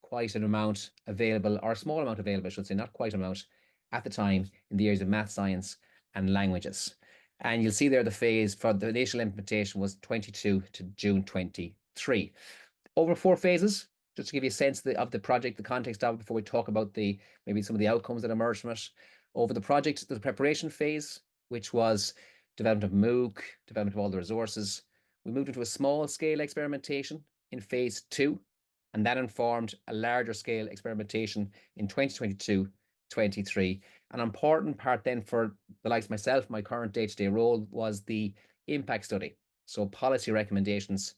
quite an amount available, or a small amount available, I should say, not quite an amount at the time in the areas of math, science, and languages. And you'll see there the phase for the initial implementation was 22 to June 23. Over 4 phases, just to give you a sense of the project, the context of it, before we talk about maybe some of the outcomes that emerged from it. Over the project, the preparation phase, which was development of MOOC, development of all the resources. We moved into a small scale experimentation in phase 2, and that informed a larger scale experimentation in 2022-23. An important part then for the likes of myself, my current day-to-day role, was the impact study. So policy recommendations,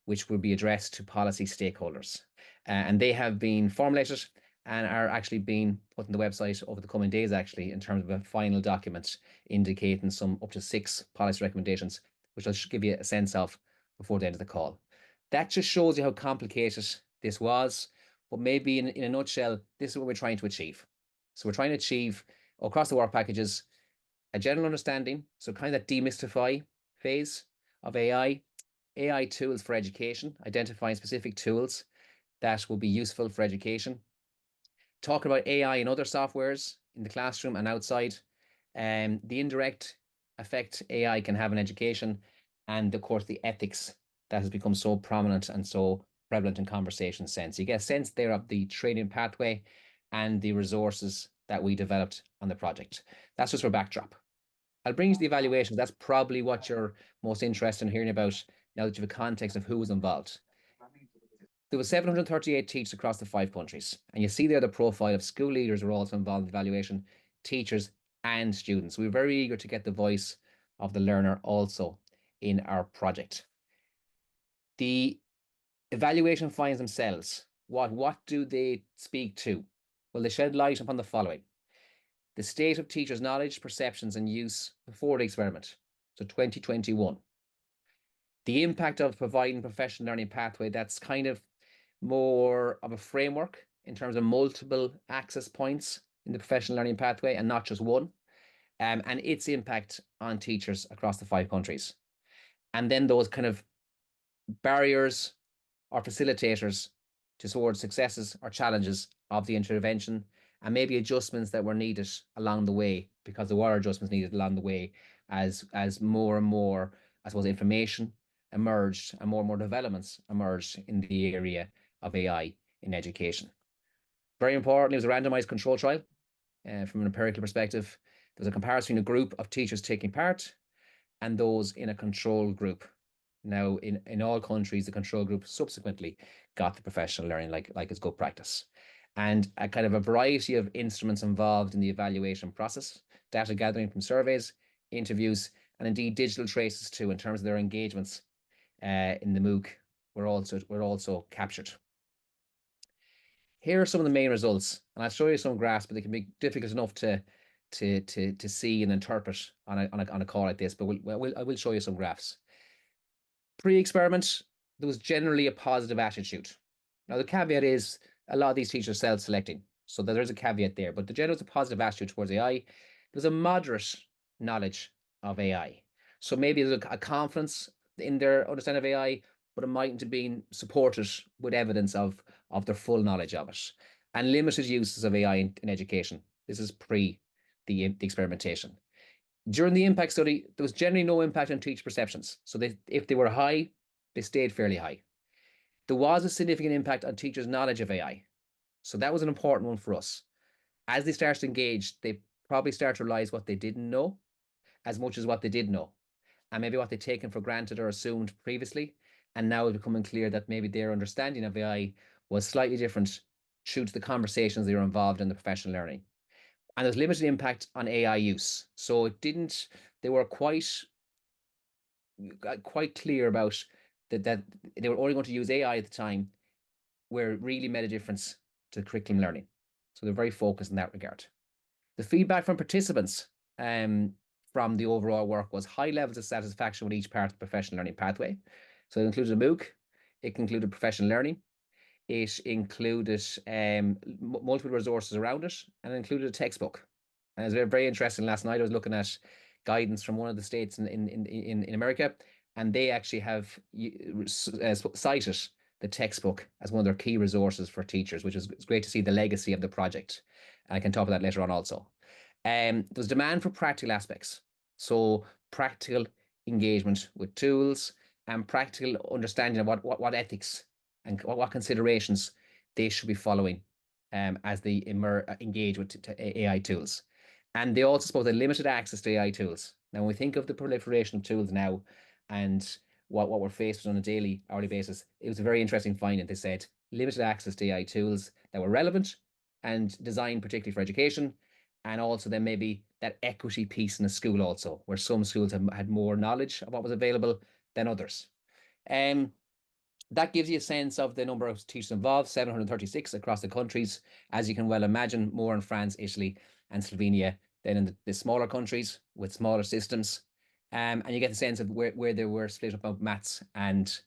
which will be addressed to policy stakeholders. And they have been formulated and are actually being put on the website over the coming days, actually, in terms of a final document indicating some up to 6 policy recommendations, which I'll give you a sense of before the end of the call. That just shows you how complicated this was, but maybe in a nutshell, this is what we're trying to achieve. So we're trying to achieve, across the work packages, a general understanding, so kind of that demystify phase of AI tools for education, identifying specific tools that will be useful for education, talking about AI and other softwares in the classroom and outside, the indirect effect AI can have on education, and of course the ethics that has become so prominent and so prevalent in conversation sense. You get a sense there of the training pathway and the resources that we developed on the project. That's just our backdrop. I'll bring you to the evaluation. That's probably what you're most interested in hearing about now that you have a context of who was involved. There were 738 teachers across the 5 countries. And you see there the profile of school leaders who were also involved in the evaluation, teachers and students. We were very eager to get the voice of the learner also in our project. The evaluation findings themselves, what do they speak to? Well, they shed light upon the following. The state of teachers' knowledge, perceptions and use before the experiment, so 2021. The impact of providing professional learning pathway, that's kind of more of a framework in terms of multiple access points in the professional learning pathway and not just one, and its impact on teachers across the 5 countries. And then those kind of barriers or facilitators towards successes or challenges of the intervention, and maybe adjustments that were needed along the way, because there were adjustments needed along the way as more and more, I suppose, information emerged and more developments emerged in the area of AI in education. Very importantly, it was a randomized control trial. From an empirical perspective, there was a comparison between a group of teachers taking part and those in a control group. Now, in all countries, the control group subsequently got the professional learning like it's good practice. And a kind of a variety of instruments involved in the evaluation process, data gathering from surveys, interviews, and indeed digital traces too, in terms of their engagements in the MOOC were also captured. Here are some of the main results, and I'll show you some graphs, but they can be difficult enough to see and interpret on a call like this. But I will show you some graphs. Pre-experiment, there was generally a positive attitude. Now the caveat is a lot of these teachers are self-selecting, so there is a caveat there. But the general was a positive attitude towards AI. There's a moderate knowledge of AI, so maybe there's a confidence in their understanding of AI, but it mightn't have been supported with evidence of their full knowledge of it. And limited uses of AI in education. This is pre the experimentation. During the impact study, there was generally no impact on teacher perceptions. So if they were high, they stayed fairly high. There was a significant impact on teachers' knowledge of AI. So that was an important one for us. As they started to engage, they probably started to realize what they didn't know as much as what they did know, and maybe what they'd taken for granted or assumed previously. And now it's becoming clear that maybe their understanding of AI was slightly different due to the conversations they were involved in the professional learning. And there's limited impact on AI use. So they were quite clear about that they were only going to use AI at the time where it really made a difference to curriculum learning. So they're very focused in that regard. The feedback from participants from the overall work was high levels of satisfaction with each part of the professional learning pathway. So it included a MOOC, it included professional learning, it included multiple resources around it, and it included a textbook. And it was very, very interesting. Last night I was looking at guidance from one of the states in America, and they actually have cited the textbook as one of their key resources for teachers, which is it's great to see the legacy of the project. And I can talk about that later on also. There's demand for practical aspects. So practical engagement with tools and practical understanding of what ethics and what considerations they should be following as they engage with AI tools. And they also spoke of limited access to AI tools. Now, when we think of the proliferation of tools now and what we're faced with on a daily, hourly basis, it was a very interesting finding. They said limited access to AI tools that were relevant and designed particularly for education, and also then maybe that equity piece in a school also, where some schools had more knowledge of what was available than others. That gives you a sense of the number of teachers involved, 736 across the countries, as you can well imagine, more in France, Italy, and Slovenia than in the smaller countries with smaller systems. And you get the sense of where they were split up of maths and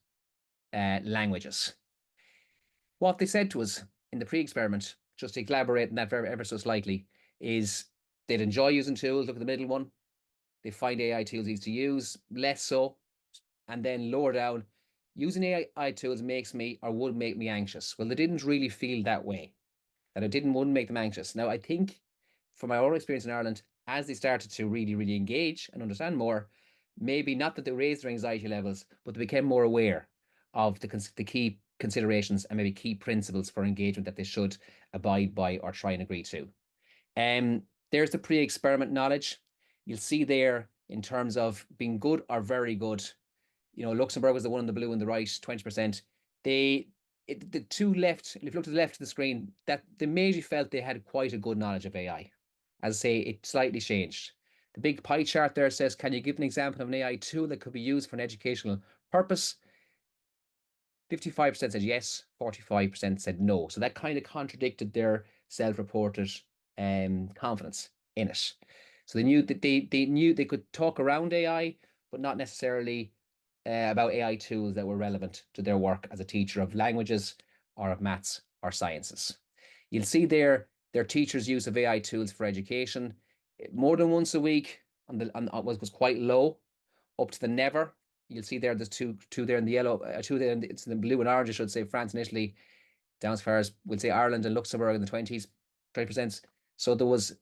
languages. What they said to us in the pre-experiment, just to elaborate on that ever so slightly, is they'd enjoy using tools. Look at the middle one. They find AI tools easy to use, less so, and then lower down, using AI tools makes me or would make me anxious. Well, they didn't really feel that way, that it wouldn't make them anxious. Now, I think from my own experience in Ireland, as they started to really engage and understand more, maybe not that they raised their anxiety levels, but they became more aware of the key considerations and maybe key principles for engagement that they should abide by or try and agree to. There's the pre-experiment knowledge. You'll see there in terms of being good or very good. Luxembourg was the one in the blue and the right, 20%. The two left, if you look to the left of the screen, that they majorly felt they had quite a good knowledge of AI. As I say, it slightly changed. The big pie chart there says, can you give an example of an AI tool that could be used for an educational purpose? 55% said yes, 45% said no. So that kind of contradicted their self-reported confidence in it. So they knew that they knew they could talk around AI, but not necessarily about AI tools that were relevant to their work as a teacher of languages or of maths or sciences. You'll see there their teachers' use of AI tools for education more than once a week was quite low, up to the never. You'll see there there's two there in the yellow, two there it's in the blue and orange, I should say, France and Italy, down as far as we'll say Ireland and Luxembourg in the 20s, 20%. So there was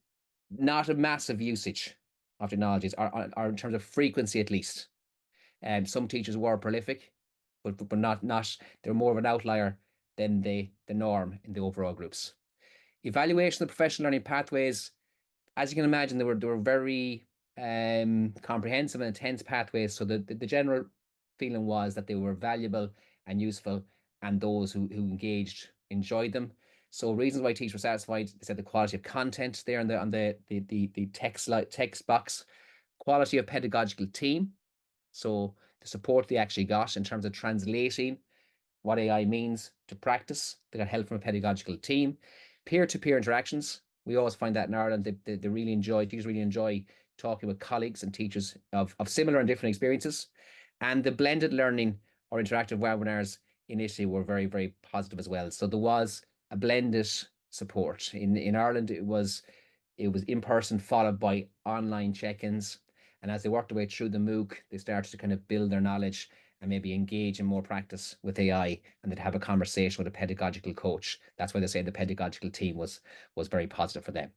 not a massive usage of technologies, or in terms of frequency at least. Some teachers were prolific, but not they're more of an outlier than the norm in the overall groups. Evaluation of professional learning pathways, as you can imagine, they were very comprehensive and intense pathways. So the general feeling was that they were valuable and useful, and those who engaged enjoyed them. So reasons why teachers were satisfied: they said the quality of content there on the text box, quality of pedagogical team, so the support they actually got in terms of translating what AI means to practice. They got help from a pedagogical team, peer-to-peer interactions. We always find that in Ireland, they really enjoy, teachers really enjoy talking with colleagues and teachers of similar and different experiences. And the blended learning or interactive webinars initially were very positive as well. So there was a blended support. In Ireland, it was in person followed by online check-ins. And as they worked their way through the MOOC, they started to kind of build their knowledge and maybe engage in more practice with AI, and they'd have a conversation with a pedagogical coach. That's why they say the pedagogical team was very positive for them.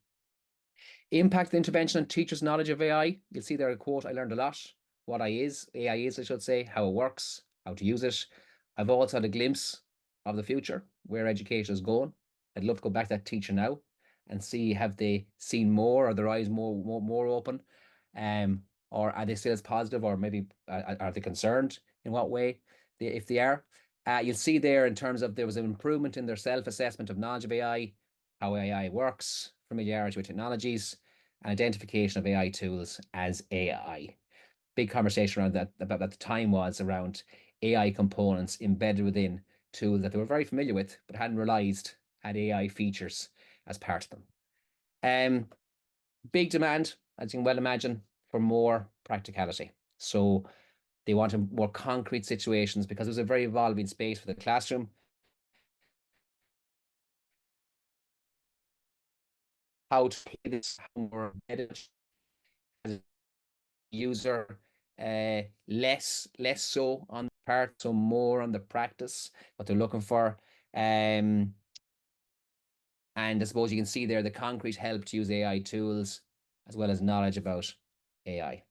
Impact of the intervention on teachers' knowledge of AI. You'll see there a quote: I learned a lot. What AI is, I should say, how it works, how to use it. I've also had a glimpse of the future, where education is going. I'd love to go back to that teacher now and see, have they seen more, or their eyes more open, or are they still as positive, or maybe are they concerned? In what way, if they are? You'll see there in terms of there was an improvement in their self-assessment of knowledge of AI, how AI works, familiarity with technologies, and identification of AI tools as AI. Big conversation around that about at the time was around AI components embedded within tools that they were very familiar with, but hadn't realized had AI features as part of them. Big demand, as you can well imagine, for more practicality. So they wanted more concrete situations, because it was a very evolving space for the classroom. How to play this, how more as a user, less so on the part, so more on the practice, what they're looking for. And I suppose you can see there the concrete help to use AI tools as well as knowledge about AI.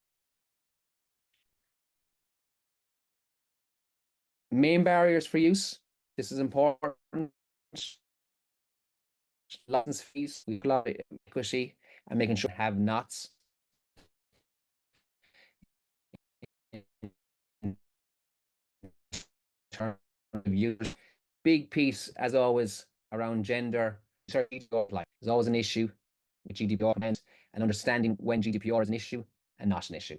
Main barriers for use. This is important. License fees, equity, and making sure have nots in terms of use. Big piece, as always, around gender. There's always an issue with GDPR and understanding when GDPR is an issue and not an issue.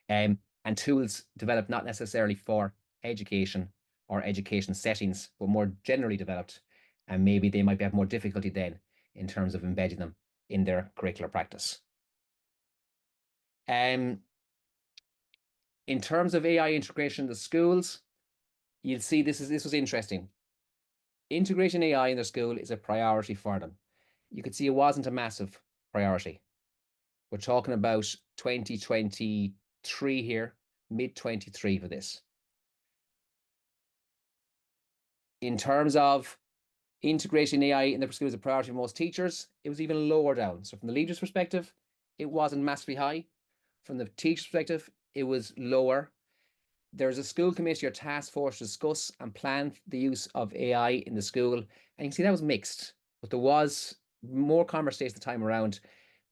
And tools developed not necessarily for education or education settings, but more generally developed. And maybe they might have more difficulty then in terms of embedding them in their curricular practice. In terms of AI integration in the schools, you'll see this was interesting. Integrating AI in the school is a priority for them. You could see it wasn't a massive priority. We're talking about 2023 here, mid-23 for this. In terms of integrating AI in the school as a priority for most teachers, it was even lower down. So from the leader's perspective, it wasn't massively high. From the teacher's perspective, it was lower. There's a school committee or task force to discuss and plan the use of AI in the school. And you can see that was mixed, but there was more conversation the time around.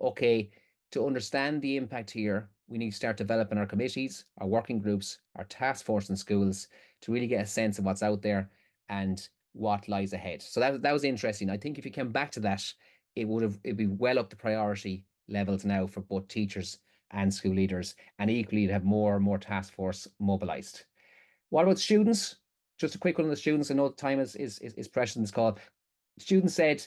Okay, to understand the impact here, we need to start developing our committees, our working groups, our task force in schools to really get a sense of what's out there and what lies ahead. So that was interesting. I think if you came back to that, it'd be well up the priority levels now for both teachers and school leaders, and equally to have more and more task force mobilized. What about students? Just a quick one on the students. I know time is precious in this call. Students said,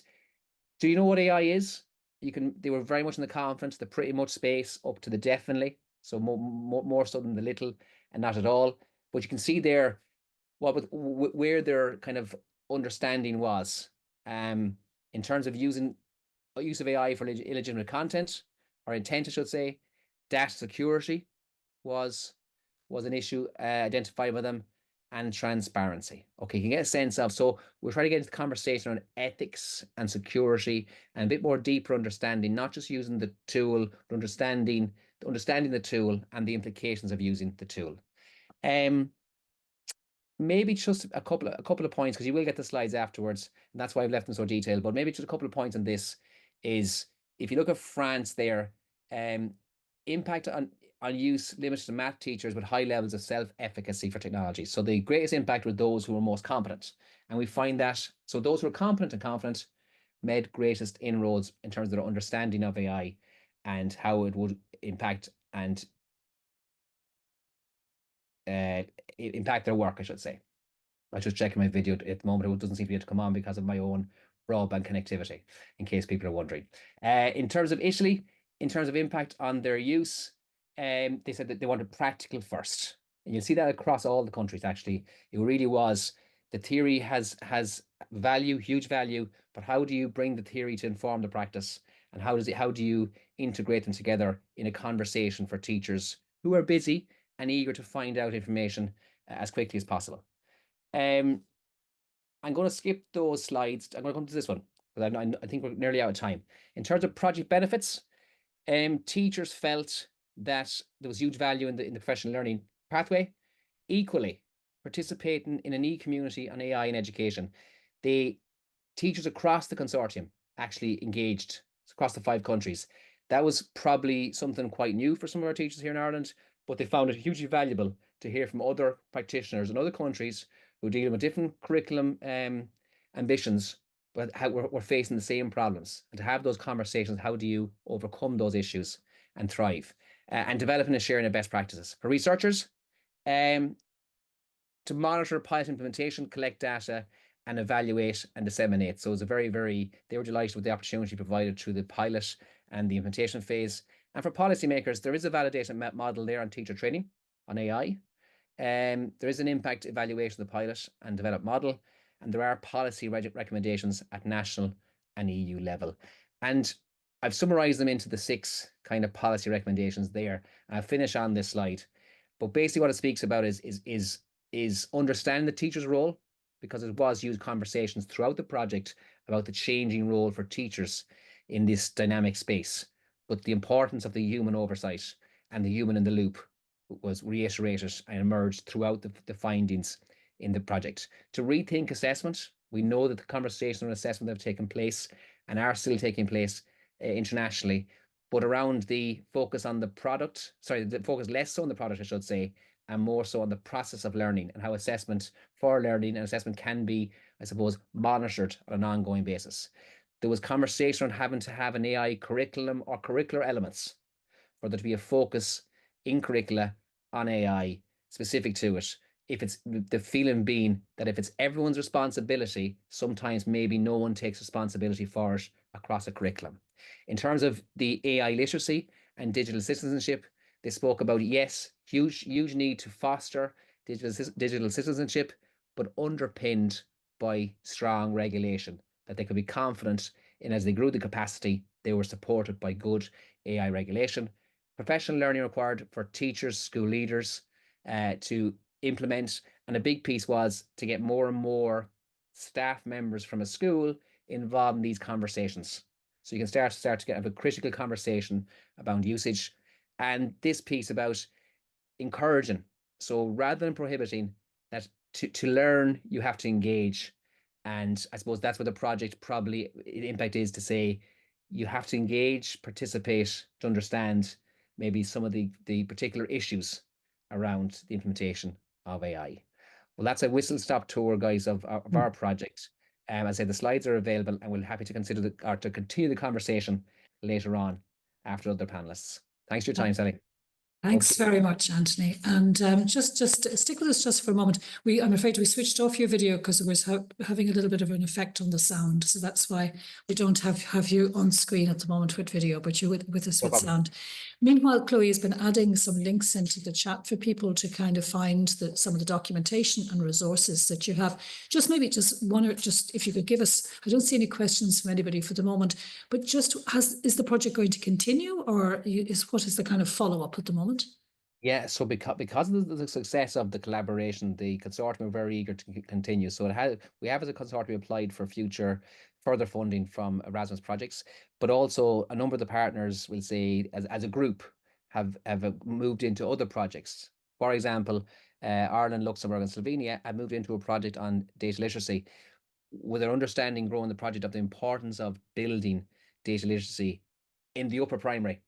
do you know what AI is? They were very much in the confidence, the pretty much space up to the definitely. So more so than the little and not at all. But you can see there where their kind of understanding was in terms of use of AI for illegitimate content, or intent, I should say. Data security was an issue identified by them, and transparency. Okay, you can get a sense of, so we're trying to get into the conversation on ethics and security and a bit more deeper understanding, not just using the tool, but understanding the tool and the implications of using the tool. Maybe just a couple of points, because you will get the slides afterwards, and that's why I've left them so detailed. But maybe just a couple of points on this is, if you look at France there, impact on use limited to math teachers with high levels of self-efficacy for technology. So the greatest impact were those who were most competent. And we find that, so those who are competent and confident made greatest inroads in terms of their understanding of AI and how it would impact and impact their work, I should say. I just checking my video at the moment. It doesn't seem to be able to come on because of my own broadband connectivity, in case people are wondering. In terms of Italy, in terms of impact on their use, they said that they wanted practical first. And you'll see that across all the countries, actually. It really was, the theory has value, huge value, but how do you bring the theory to inform the practice? And how do you integrate them together in a conversation for teachers who are busy and eager to find out information as quickly as possible? I'm going to skip those slides. I'm going to come to this one, because I think we're nearly out of time. In terms of project benefits, teachers felt that there was huge value in the professional learning pathway. Equally, participating in an e-community on AI in education. The teachers across the consortium actually engaged across the 5 countries. That was probably something quite new for some of our teachers here in Ireland, but they found it hugely valuable to hear from other practitioners in other countries who deal with different curriculum ambitions, but how we're facing the same problems. And to have those conversations, how do you overcome those issues and thrive? And developing and sharing of best practices. For researchers, to monitor pilot implementation, collect data, and evaluate and disseminate. So it was they were delighted with the opportunity provided through the pilot and the implementation phase. And for policymakers, there is a validated model there on teacher training on AI. There is an impact evaluation of the pilot and developed model, and there are policy recommendations at national and EU level. And I've summarized them into the 6 kind of policy recommendations there. And I'll finish on this slide. But basically what it speaks about is understanding the teacher's role, because it was used conversations throughout the project about the changing role for teachers in this dynamic space. But the importance of the human oversight and the human in the loop was reiterated and emerged throughout the findings in the project. To rethink assessment, we know that the conversational assessment have taken place and are still taking place internationally, but around the focus on the product, sorry, the focus less so on the product, I should say, and more so on the process of learning and how assessment for learning and assessment can be, I suppose, monitored on an ongoing basis. There was conversation on having to have an AI curriculum or curricular elements for there to be a focus in curricula on AI specific to it. If it's the feeling being that if it's everyone's responsibility, sometimes maybe no one takes responsibility for it across a curriculum. In terms of the AI literacy and digital citizenship, they spoke about, yes, huge need to foster digital citizenship, but underpinned by strong regulation, that they could be confident in as they grew the capacity, they were supported by good AI regulation. Professional learning required for teachers, school leaders to implement. And a big piece was to get more and more staff members from a school involved in these conversations. So you can start to get a critical conversation about usage. And this piece about encouraging. So rather than prohibiting, that to learn, you have to engage. And I suppose that's what the project probably impact is, to say you have to engage, participate, to understand maybe some of the particular issues around the implementation of AI. Well, that's a whistle-stop tour, guys, of our project. As I said, the slides are available, and we're happy to consider or to continue the conversation later on after other panelists. Thanks for your time, Sally. Thanks very much, Anthony. And just stick with us just for a moment. I'm afraid we switched off your video because it was having a little bit of an effect on the sound. So that's why we don't have you on screen at the moment with video, but you're with us with sound. Meanwhile, Chloe has been adding some links into the chat for people to kind of find some of the documentation and resources that you have. Just maybe just one, or just if you could give us, I don't see any questions from anybody for the moment, but just is the project going to continue, or what is the kind of follow-up at the moment? Yeah, so because of the success of the collaboration, the consortium are very eager to continue. So we have as a consortium applied for further funding from Erasmus projects, but also a number of the partners will say as a group have moved into other projects. For example, Ireland, Luxembourg, and Slovenia have moved into a project on data literacy, with their understanding growing the project of the importance of building data literacy in the upper primary.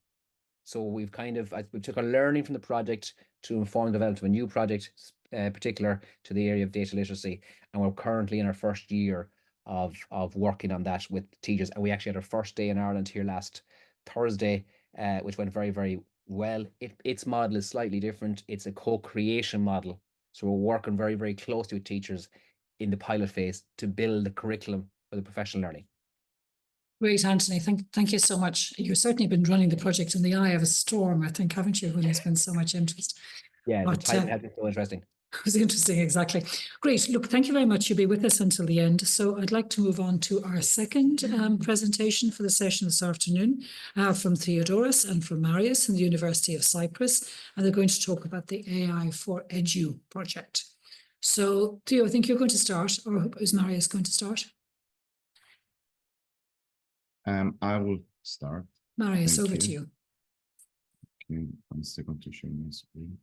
So we took a learning from the project to inform the development of a new project, particular to the area of data literacy. And we're currently in our first year of working on that with teachers. And we actually had our first day in Ireland here last Thursday, which went very, very well. Its model is slightly different. It's a co-creation model. So we're working very, very closely with teachers in the pilot phase to build the curriculum for the professional learning. Great, Anthony. Thank you so much. You've certainly been running the project in the eye of a storm, I think, haven't you, when there's been so much interest? Yeah, the title has been so interesting. It was interesting, exactly. Great. Look, thank you very much. You'll be with us until the end. So I'd like to move on to our second presentation for the session this afternoon from Theodoros and from Marius in the University of Cyprus. And they're going to talk about the AI for Edu project. So Theo, I think you're going to start, or is Marius going to start? I will start. Marius, over to you. Okay, 1 second to share my screen.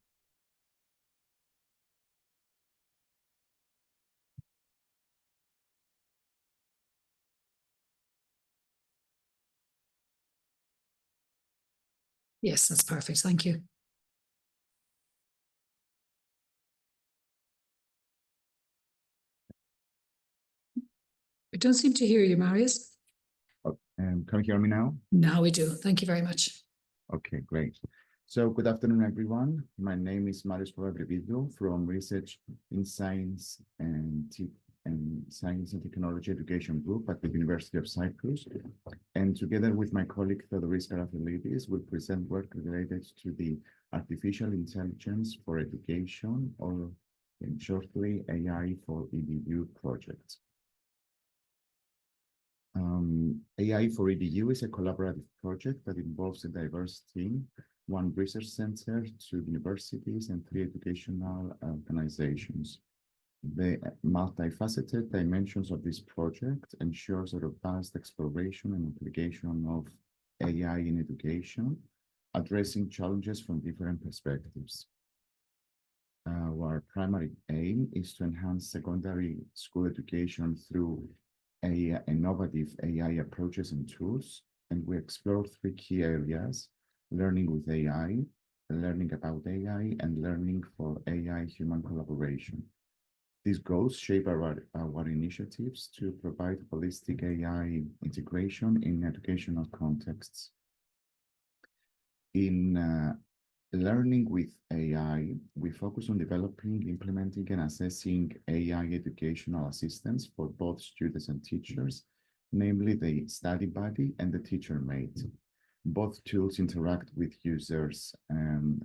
Yes, that's perfect. Thank you. I don't seem to hear you, Marius. Can you hear me now? Now we do. Thank you very much. Okay, great. So good afternoon, everyone. My name is Papaevripidou from Research in Science and Technology Education Group at the University of Cyprus. And together with my colleague Theodoros Karafyllidis, we'll present work related to the Artificial Intelligence for Education, or shortly AI for EDU project. AI for EDU is a collaborative project that involves a diverse team 1 research center, 2 universities, and 3 educational organizations. The multifaceted dimensions of this project ensures a robust exploration and application of AI in education, addressing challenges from different perspectives. Our primary aim is to enhance secondary school education through innovative AI approaches and tools, and we explore 3 key areas: learning with AI, learning about AI, and learning for AI-human collaboration. These goals shape our initiatives to provide holistic AI integration in educational contexts. In learning with AI, we focus on developing, implementing, and assessing AI educational assistance for both students and teachers, namely the study buddy and the teacher mate. Both tools interact with users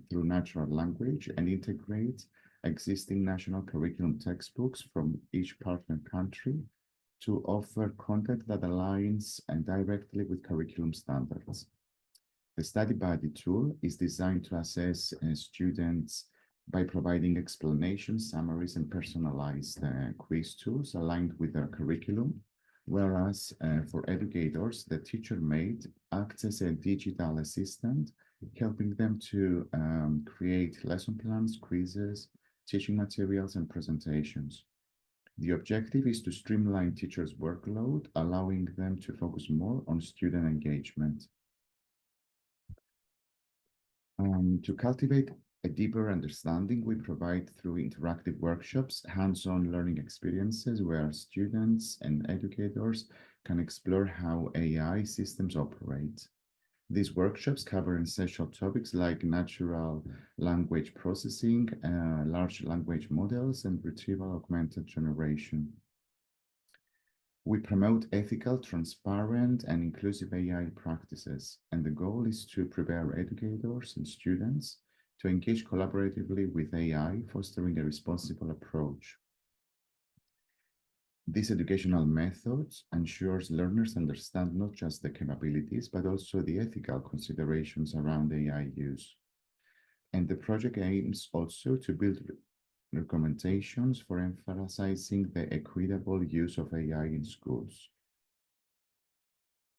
through natural language and integrate existing national curriculum textbooks from each partner country to offer content that aligns directly with curriculum standards. The study buddy tool is designed to assess students by providing explanations, summaries, and personalized quiz tools aligned with their curriculum, whereas for educators, the teacher mate acts as a digital assistant, helping them to create lesson plans, quizzes, teaching materials, and presentations. The objective is to streamline teachers' workload, allowing them to focus more on student engagement. To cultivate a deeper understanding, we provide through interactive workshops, hands-on learning experiences where students and educators can explore how AI systems operate. These workshops cover essential topics like natural language processing, large language models, and retrieval augmented generation. We promote ethical, transparent, and inclusive AI practices, and the goal is to prepare educators and students to engage collaboratively with AI, fostering a responsible approach. This educational method ensures learners understand not just the capabilities, but also the ethical considerations around AI use. And the project aims also to build recommendations for emphasizing the equitable use of AI in schools.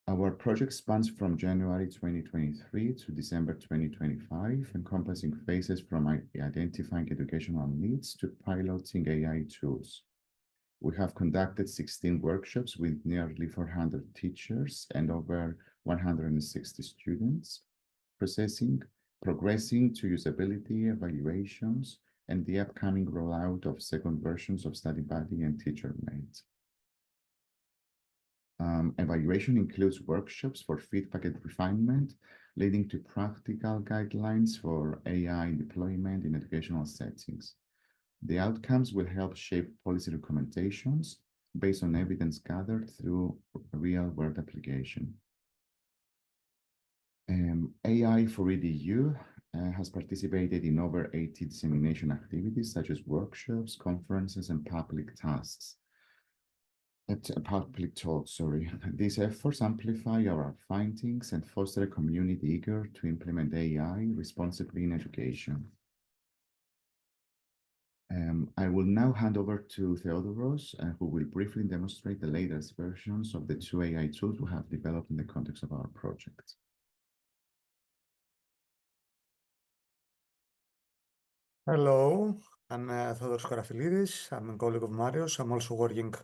Our project spans from January 2023 to December 2025, encompassing phases from identifying educational needs to piloting AI tools. We have conducted 16 workshops with nearly 400 teachers and over 160 students, progressing to usability evaluations and the upcoming rollout of second versions of Study Buddy and Teacher Mate. Evaluation includes workshops for feedback and refinement, leading to practical guidelines for AI deployment in educational settings. The outcomes will help shape policy recommendations based on evidence gathered through real-world application. AI for EDU has participated in over 80 dissemination activities such as workshops, conferences, and public talks. These efforts amplify our findings and foster a community eager to implement AI responsibly in education. I will now hand over to Theodoros, who will briefly demonstrate the latest versions of the 2 AI tools we have developed in the context of our project. Hello, I'm Theodoros Karafyllidis. I'm a colleague of Marios. I'm also working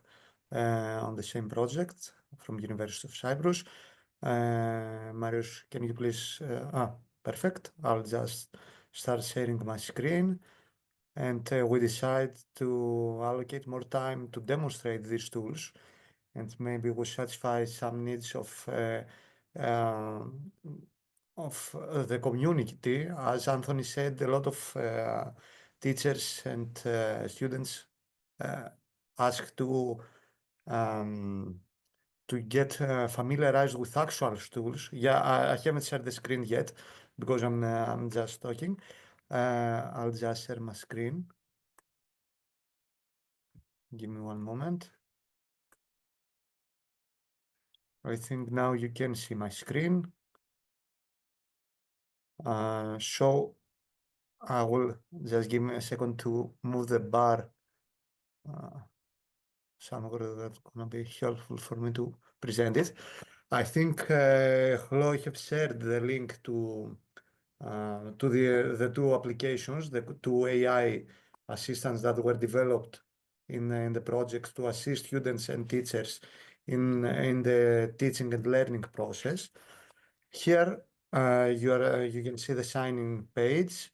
on the same project from University of Cyprus. Marios, can you please... perfect. I'll just start sharing my screen. And we decide to allocate more time to demonstrate these tools, and maybe we satisfy some needs of the community. As Anthony said, a lot of teachers and students ask to get familiarized with actual tools. Yeah, I haven't shared the screen yet because I'm just talking. I'll just share my screen. Give me one moment. I think now you can see my screen. So I will just give me a second to move the bar somewhere that's going to be helpful for me to present it. I think Chloe have shared the link to the two applications, the two AI assistants that were developed in the project to assist students and teachers in the teaching and learning process. Here you can see the sign-in page.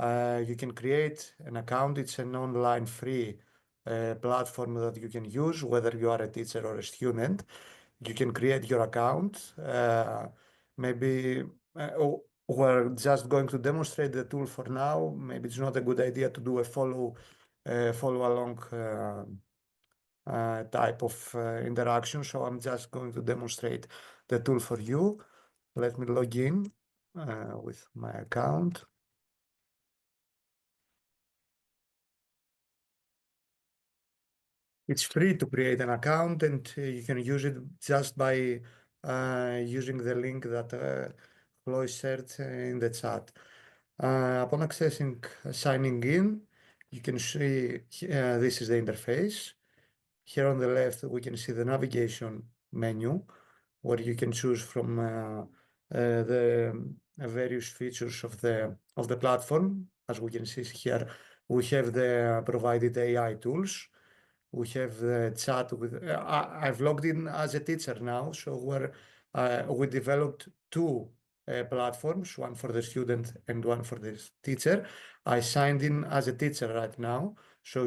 You can create an account. It's an online free platform that you can use whether you are a teacher or a student. You can create your account. Maybe we're just going to demonstrate the tool for now. Maybe it's not a good idea to do a follow along type of interaction. So I'm just going to demonstrate the tool for you. Let me log in with my account. It's free to create an account, and you can use it just by using the link that Chloe shared in the chat. Upon accessing signing in, you can see this is the interface. Here on the left, we can see the navigation menu, where you can choose from the various features of the platform. As we can see here, we have the provided AI tools. We have the chat with. I've logged in as a teacher now, so we developed two platforms, one for the student and one for the teacher. I signed in as a teacher right now, so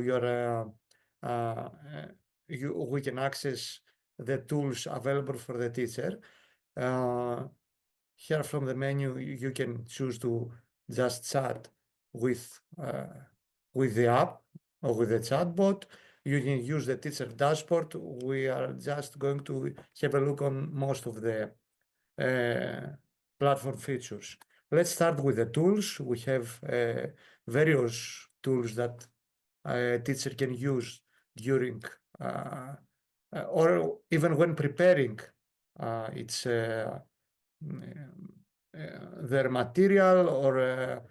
we can access the tools available for the teacher. Here from the menu, you can choose to just chat with the app or with the chatbot. You can use the teacher dashboard. We are just going to have a look on most of the platform features. Let's start with the tools. We have various tools that a teacher can use during or even when preparing their material, or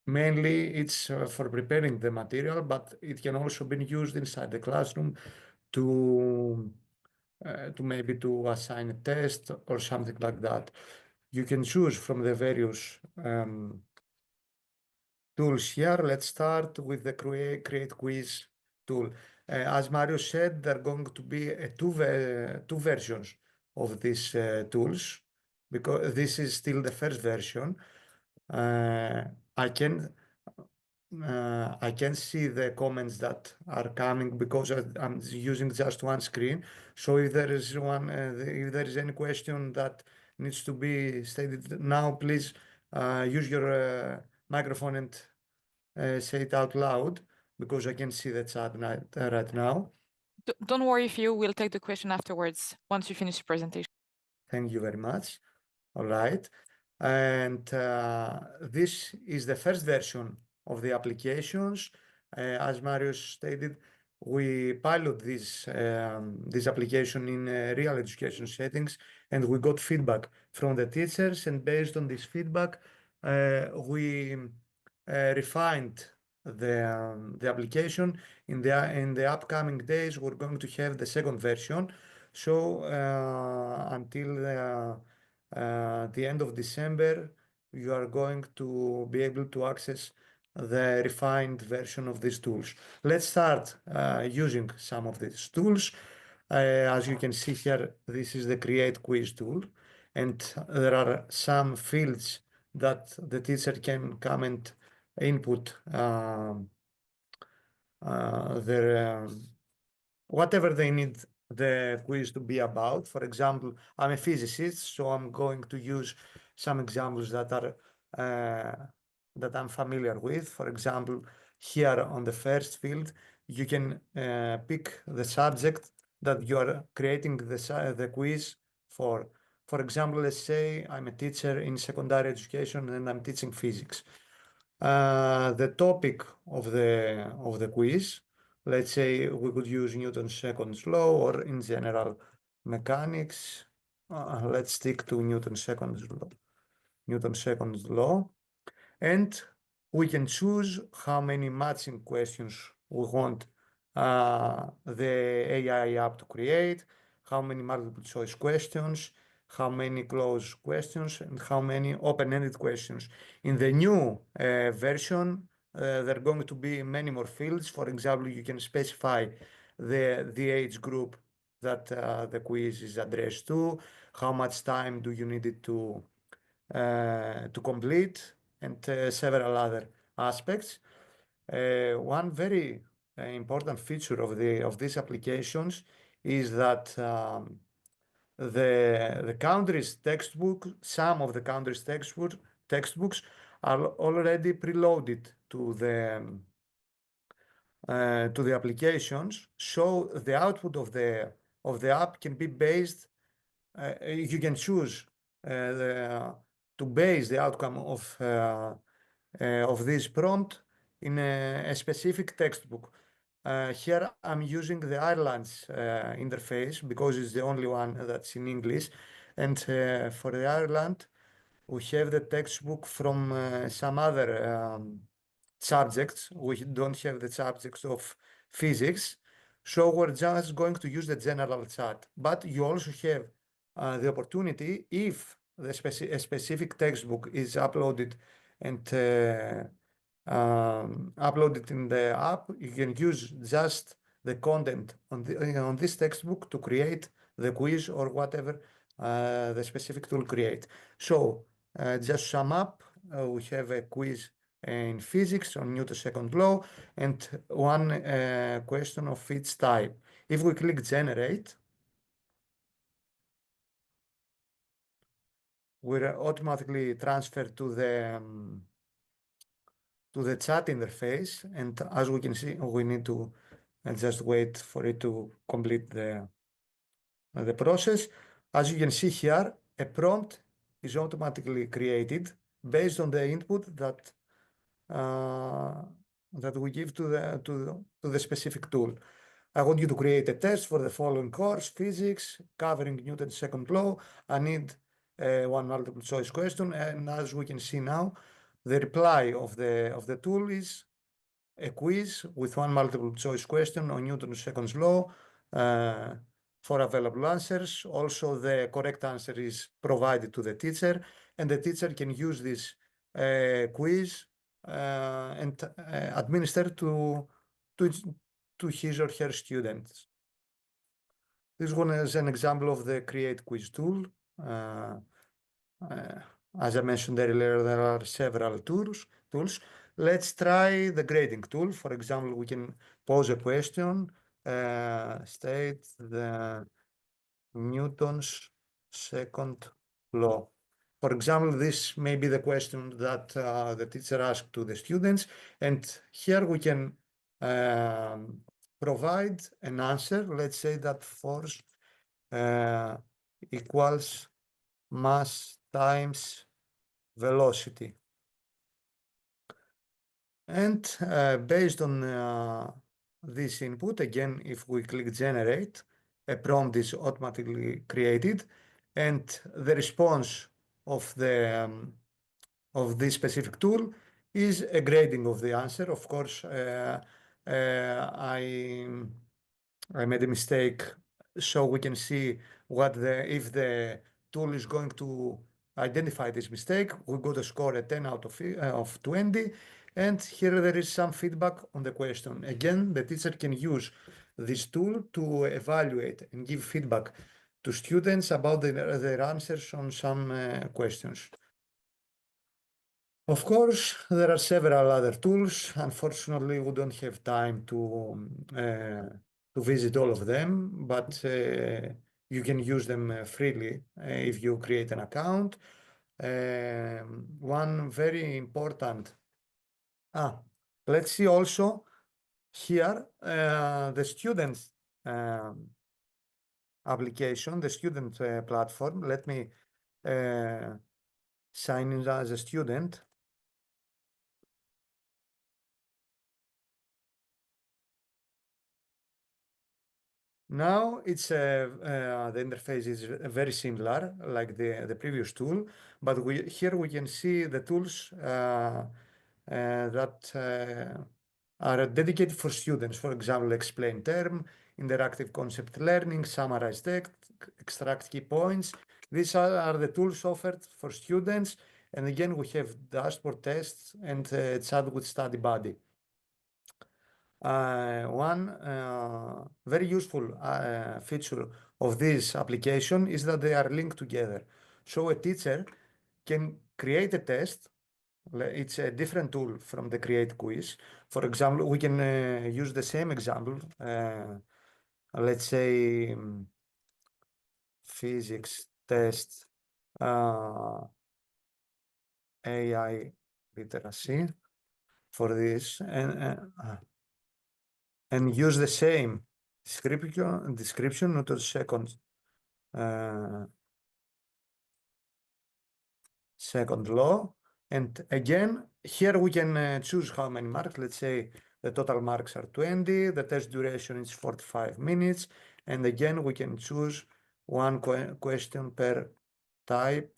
mainly it's for preparing the material, but it can also be used inside the classroom to maybe to assign a test or something like that. You can choose from the various tools here. Let's start with the create quiz tool. As Mario said, there are going to be two versions of these tools, because this is still the first version. I can see the comments that are coming because I'm using just one screen. So if there is if there is any question that needs to be stated now, please use your microphone and say it out loud, because I can see the chat right now. Don't worry, if you will take the question afterwards once you finish the presentation. Thank you very much. All right. And this is the first version of the applications. As Mario stated, we pilot this application in real education settings, and we got feedback from the teachers. And based on this feedback, we refined the application. In the upcoming days, we're going to have the second version. So until the end of December, you are going to be able to access the refined version of these tools. Let's start using some of these tools. As you can see here, this is the create quiz tool, and there are some fields that the teacher can come and input their whatever they need the quiz to be about. For example, I'm a physicist, so I'm going to use some examples that are that I'm familiar with. For example, here on the first field, you can pick the subject that you are creating the quiz for. For example, let's say I'm a teacher in secondary education and I'm teaching physics. The topic of the quiz, let's say we could use Newton's second law, or in general mechanics. Let's stick to Newton's second law. Newton's second law. And we can choose how many matching questions we want the AI app to create, how many multiple choice questions, how many closed questions, and how many open-ended questions. In the new version, there are going to be many more fields. For example, you can specify the age group that the quiz is addressed to, how much time do you need it to complete, and several other aspects. One very important feature of these applications is that the country's textbook, some of the country's textbooks are already preloaded to the applications, so the output of the app can be based. You can choose to base the outcome of this prompt in a specific textbook. Here I'm using the Ireland's interface because it's the only one that's in English. And for the Ireland, we have the textbook from some other subjects. We don't have the subjects of physics. So we're just going to use the general chat. But you also have the opportunity, if a specific textbook is uploaded and uploaded in the app, you can use just the content on this textbook to create the quiz or whatever the specific tool create. So just sum up, we have a quiz in physics on Newton's second law and one question of each type. If we click generate, we're automatically transferred to the chat interface, and as we can see, we need to just wait for it to complete the process. As you can see here, a prompt is automatically created based on the input that we give to the specific tool. I want you to create a test for the following course, physics, covering Newton's second law. I need one multiple choice question, and as we can see now, the reply of the tool is a quiz with one multiple choice question on Newton's second law, 4 available answers. Also, the correct answer is provided to the teacher, and the teacher can use this quiz and administer to his or her students. This one is an example of the Create Quiz tool. As I mentioned earlier, there are several tools. Let's try the grading tool. For example, we can pose a question, state the Newton's second law. For example, this may be the question that the teacher asked to the students, and here we can provide an answer. Let's say that force equals mass times velocity. And based on this input, again, if we click generate, a prompt is automatically created, and the response of this specific tool is a grading of the answer. Of course, I made a mistake, so we can see if the tool is going to identify this mistake. We got a score at 10 out of 20, and here there is some feedback on the question. Again, the teacher can use this tool to evaluate and give feedback to students about their answers on some questions. Of course, there are several other tools. Unfortunately, we don't have time to visit all of them, but you can use them freely if you create an account. One very important, let's see also here the students application, the student platform. Let me sign in as a student. Now it's the interface is very similar, like the previous tool, but here we can see the tools that are dedicated for students. For example, explain term, interactive concept learning, summarize text, extract key points. These are the tools offered for students. And again, we have dashboard tests and chat with study buddy. One very useful feature of this application is that they are linked together. So a teacher can create a test. It's a different tool from the create quiz. For example, we can use the same example. Let's say physics test AI literacy for this and use the same description, not a second law. And again, here we can choose how many marks. Let's say the total marks are 20, the test duration is 45 minutes. And again, we can choose one question per type.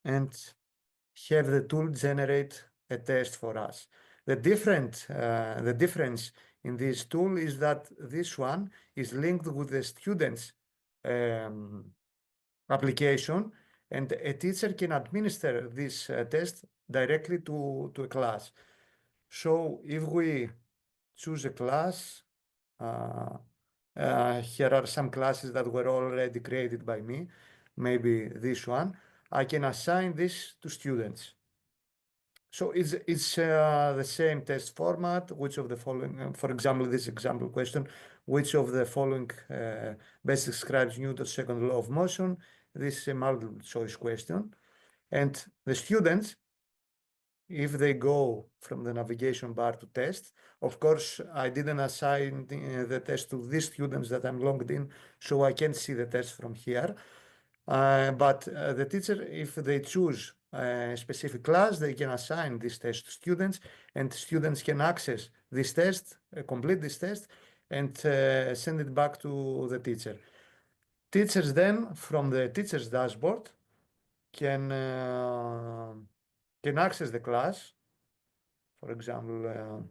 And have the tool generate a test for us. The difference in this tool is that this one is linked with the student's application, and a teacher can administer this test directly to a class. So if we choose a class, here are some classes that were already created by me, maybe this one. I can assign this to students. So it's the same test format. Which of the following, for example, this example question, which of the following best describes Newton's second law of motion? This is a multiple choice question. And the students, if they go from the navigation bar to test, of course, I didn't assign the test to these students that I'm logged in, so I can't see the test from here. But the teacher, if they choose a specific class, they can assign this test to students, and students can access this test, complete this test, and send it back to the teacher. Teachers then, from the teacher's dashboard, can access the class. For example,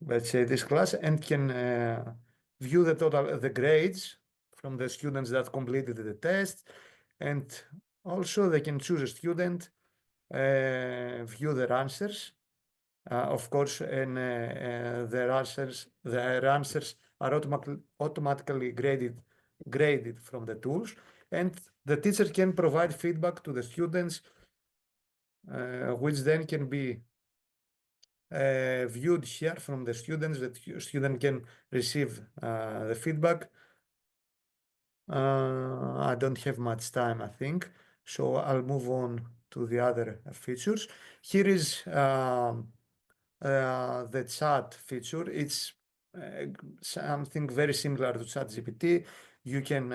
let's say this class, and can view the grades from the students that completed the test, and also they can choose a student, view their answers, of course, and their answers are automatically graded from the tools, and the teacher can provide feedback to the students, which then can be viewed here from the students. The student can receive the feedback. I don't have much time, I think, so I'll move on to the other features. Here is the chat feature. It's something very similar to ChatGPT. You can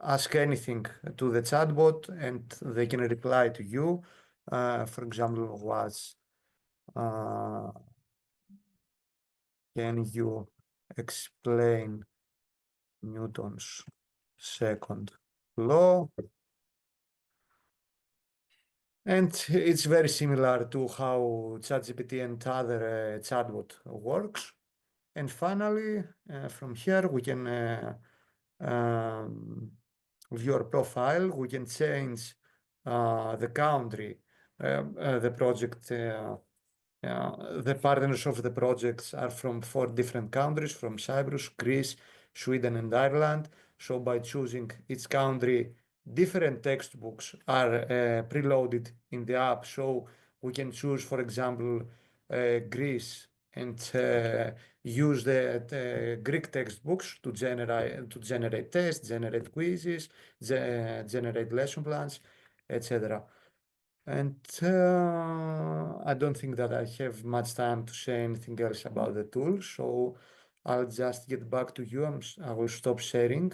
ask anything to the chatbot and they can reply to you. For example, can you explain Newton's second law? And it's very similar to how ChatGPT and other chatbot works. And finally, from here, we can view our profile. We can change the country, the project. The partners of the projects are from 4 different countries, from Cyprus, Greece, Sweden, and Ireland. So by choosing each country, different textbooks are preloaded in the app. So we can choose, for example, Greece, and use the Greek textbooks to generate tests, generate quizzes, generate lesson plans, etc. And I don't think that I have much time to say anything else about the tool, so I'll just get back to you. I will stop sharing.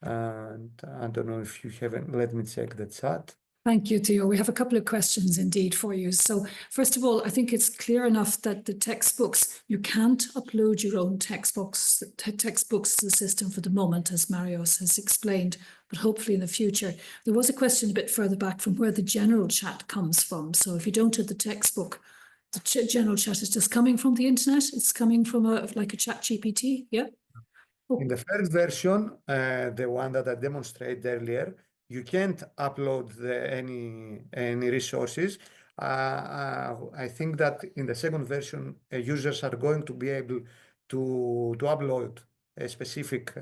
And I don't know if you haven't, let me check the chat. Thank you, Theo. We have a couple of questions indeed for you. So first of all, I think it's clear enough that the textbooks, you can't upload your own textbooks to the system for the moment, as Marios has explained, but hopefully in the future. There was a question a bit further back from where the general chat comes from. So if you don't have the textbook, the general chat is just coming from the internet. It's coming from like a chat GPT, yeah? In the first version, the one that I demonstrated earlier, you can't upload any resources. I think that in the second version, users are going to be able to upload a specific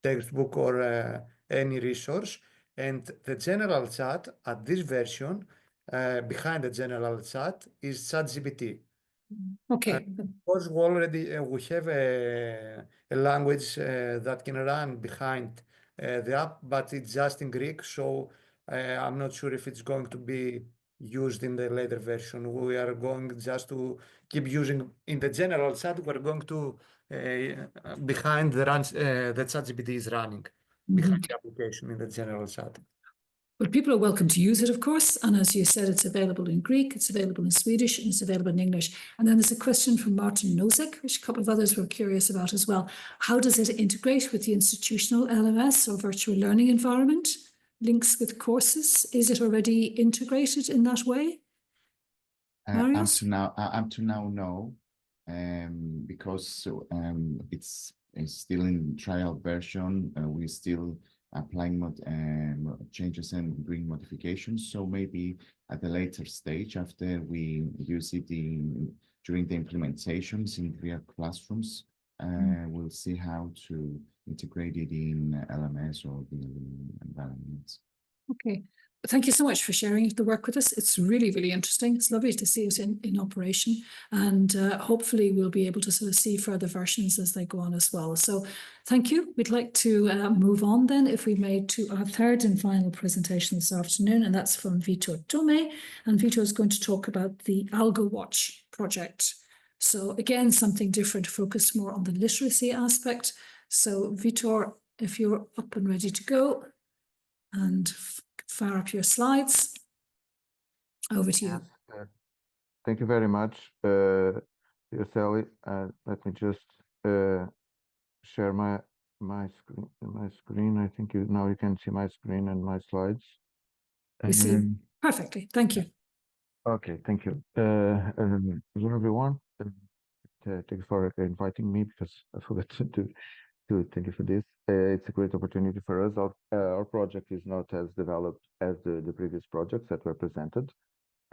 textbook or any resource. And the general chat at this version, behind the general chat, is ChatGPT. Okay. Because we have a language that can run behind the app, but it's just in Greek, so I'm not sure if it's going to be used in the later version. We are going just to keep using in the general chat. We're going to behind the ChatGPT is running behind the application in the general chat. Well, people are welcome to use it, of course. And as you said, it's available in Greek, it's available in Swedish, and it's available in English. And then there's a question from Martin Nosek, which a couple of others were curious about as well. How does it integrate with the institutional LMS or virtual learning environment? Links with courses? Is it already integrated in that way? Up to now, no, because it's still in trial version. We still applying changes and doing modifications. So maybe at a later stage, after we use it during the implementations in real classrooms, we'll see how to integrate it in LMS or the environments. Okay. Thank you so much for sharing the work with us. It's really, really interesting. It's lovely to see it in operation, and hopefully we'll be able to sort of see further versions as they go on as well. So thank you. We'd like to move on then, if we may, to our third and final presentation this afternoon, and that's from Vitor Tomé. And Vitor is going to talk about the ALGOWATCH project. So again, something different, focused more on the literacy aspect. So Vitor, if you're up and ready to go, and fire up your slides. Over to you. Yes, thank you very much, dear Sally. Let me just share my screen. I think now you can see my screen and my slides. We see perfectly. Thank you. Okay, thank you. Hello everyone. Thank you for inviting me, because I forgot to thank you for this. It's a great opportunity for us. Our project is not as developed as the previous projects that were presented,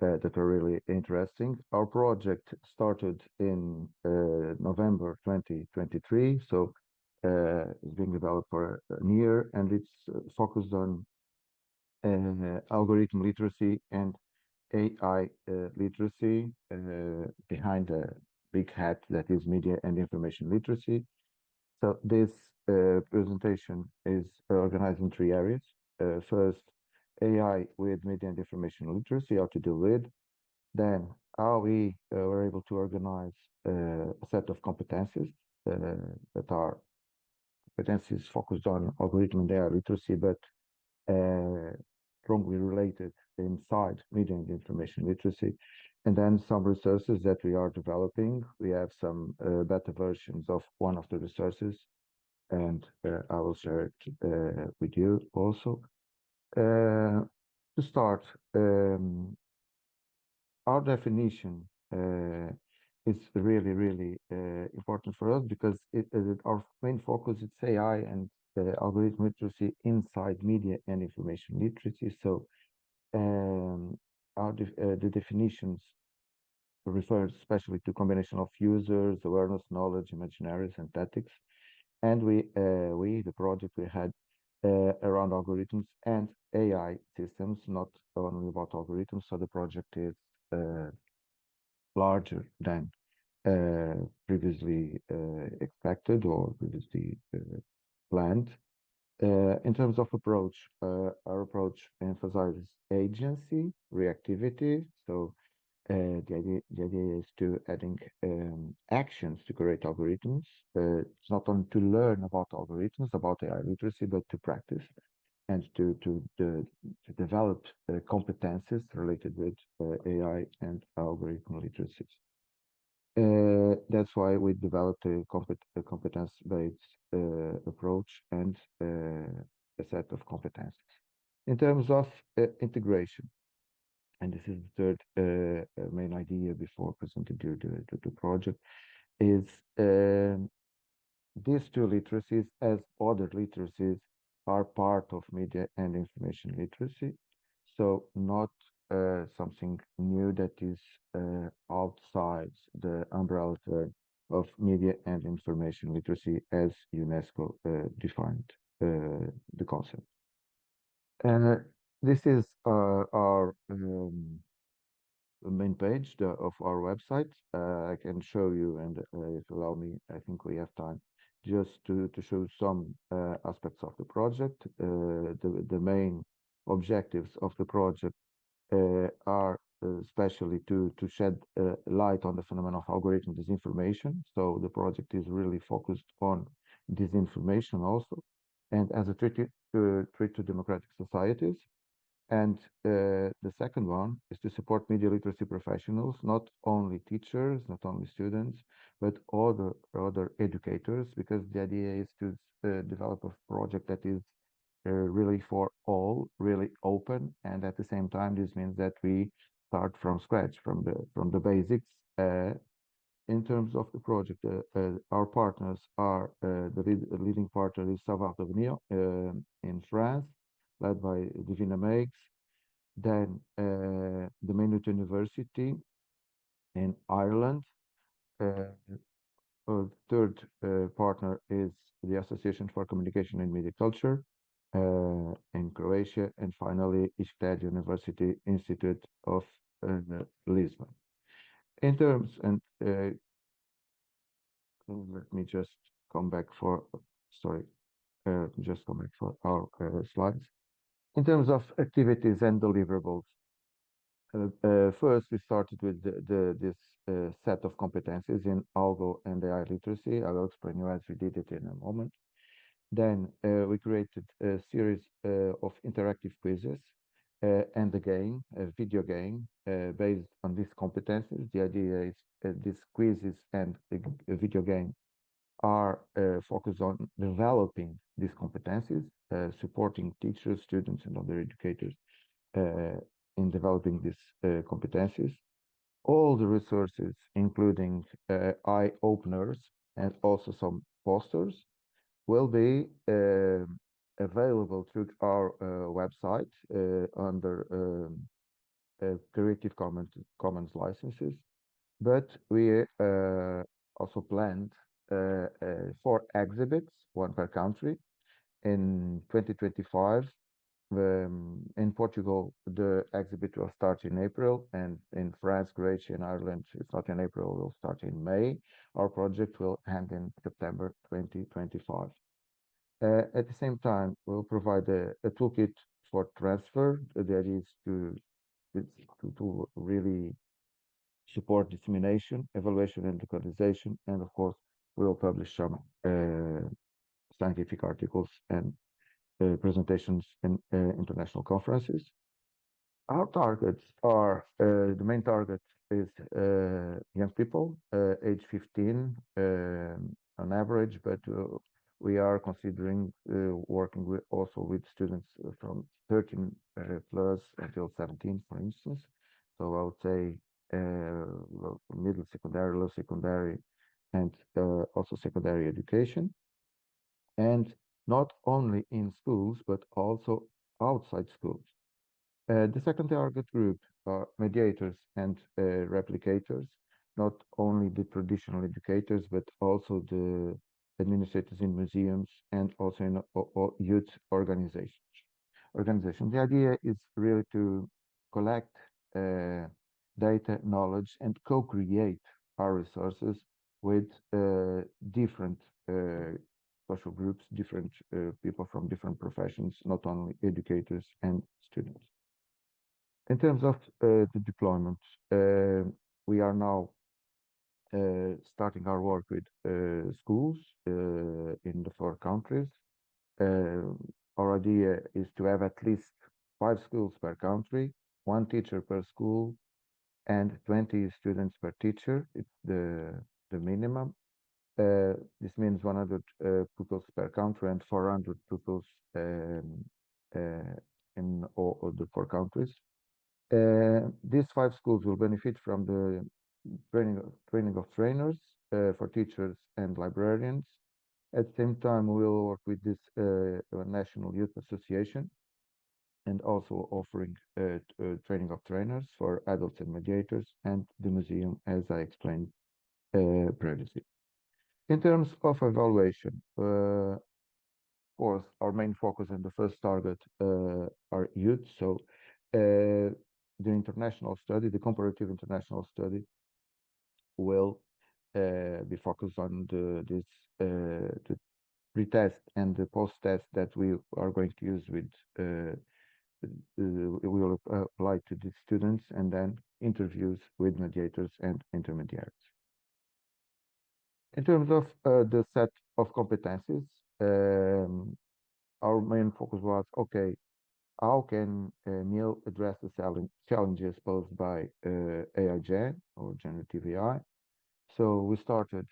that are really interesting. Our project started in November 2023, so it's being developed for a year, and it's focused on algorithm literacy and AI literacy behind a big hat that is media and information literacy. So this presentation is organized in three areas. First, AI with media and information literacy, how to deal with. Then, how we were able to organize a set of competencies that are competencies focused on algorithm and AI literacy, but strongly related inside media and information literacy. And then some resources that we are developing. We have some beta versions of one of the resources, and I will share it with you also. To start, our definition is really, really important for us, because our main focus is AI and algorithm literacy inside media and information literacy. So the definitions refers especially to combination of users, awareness, knowledge, imaginaries, and ethics. And the project we had around algorithms and AI systems, not only about algorithms. So the project is larger than previously expected or previously planned. In terms of approach, our approach emphasizes agency, reactivity. So the idea is to adding actions to create algorithms. It's not only to learn about algorithms, about AI literacy, but to practice. and to develop competencies related with AI and algorithm literacy. That's why we developed a competence-based approach and a set of competencies. In terms of integration, and this is the third main idea before presenting you the project, is these two literacies, as other literacies, are part of media and information literacy. So not something new that is outside the umbrella term of media and information literacy as UNESCO defined the concept. This is our main page of our website. I can show you, and if you allow me, I think we have time just to show some aspects of the project. The main objectives of the project are especially to shed light on the phenomenon of algorithm disinformation. So the project is really focused on disinformation also, and as a threat to democratic societies. And the second one is to support media literacy professionals, not only teachers, not only students, but other educators, because the idea is to develop a project that is really for all, really open, and at the same time, this means that we start from scratch, from the basics. In terms of the project, our partners are the leading partner is Savoir d'Avenir in France, led by Divina Meix. Then the Maynooth University in Ireland. Third partner is the Association for Communication and Media Culture in Croatia, and finally Isked University Institute of Lisbon. In terms, and let me just come back for, sorry, just come back for our slides. In terms of activities and deliverables, first we started with this set of competencies in ALGO and AI literacy. I will explain you as we did it in a moment. Then we created a series of interactive quizzes and a game, a video game based on these competencies. The idea is these quizzes and a video game are focused on developing these competencies, supporting teachers, students, and other educators in developing these competencies. All the resources, including eye openers and also some posters, will be available through our website under Creative Commons licenses. But we also planned 4 exhibits, one per country, in 2025. In Portugal, the exhibit will start in April, and in France, Croatia, and Ireland, it's not in April, will start in May. Our project will end in September 2025. At the same time, we'll provide a toolkit for transfer. The idea is to really support dissemination, evaluation, and localization, and of course, we'll publish some scientific articles and presentations in international conferences. Our targets are, the main target is young people, age 15 on average, but we are considering working also with students from 13 plus until 17, for instance. So I would say middle secondary, low secondary, and also secondary education. And not only in schools, but also outside schools. The second target group are mediators and replicators, not only the traditional educators, but also the administrators in museums and also in youth organizations. The idea is really to collect data, knowledge, and co-create our resources with different social groups, different people from different professions, not only educators and students. In terms of the deployment, we are now starting our work with schools in the 4 countries. our idea is to have at least 5 schools per country, 1 teacher per school, and 20 students per teacher. It's the minimum. This means 100 pupils per country and 400 pupils in all the 4 countries. These 5 schools will benefit from the training of trainers for teachers and librarians. At the same time, we will work with this National Youth Association and also offering training of trainers for adults and mediators and the museum, as I explained previously. In terms of evaluation, of course, our main focus and the first target are youth. So the international study, the comparative international study, will be focused on the pre-test and the post-test that we are going to use with we will apply to the students, and then interviews with mediators and intermediaries. In terms of the set of competencies, our main focus was, okay, how can Neil address the challenges posed by AI Gen or generative AI? So we started,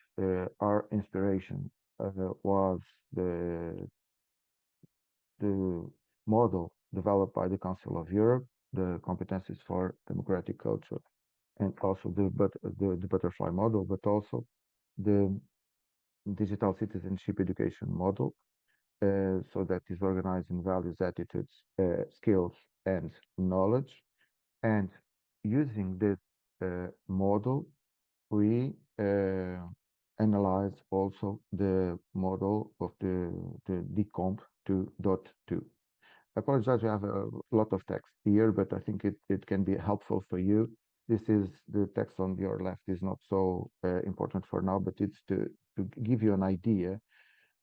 our inspiration was the model developed by the Council of Europe, the competencies for democratic culture, and also the butterfly model, but also the digital citizenship education model. So that is organized in values, attitudes, skills, and knowledge. And using this model, we analyze also the model of the decomp 2.2. I apologize, we have a lot of text here, but I think it can be helpful for you. This is the text on your left is not so important for now, but it's to give you an idea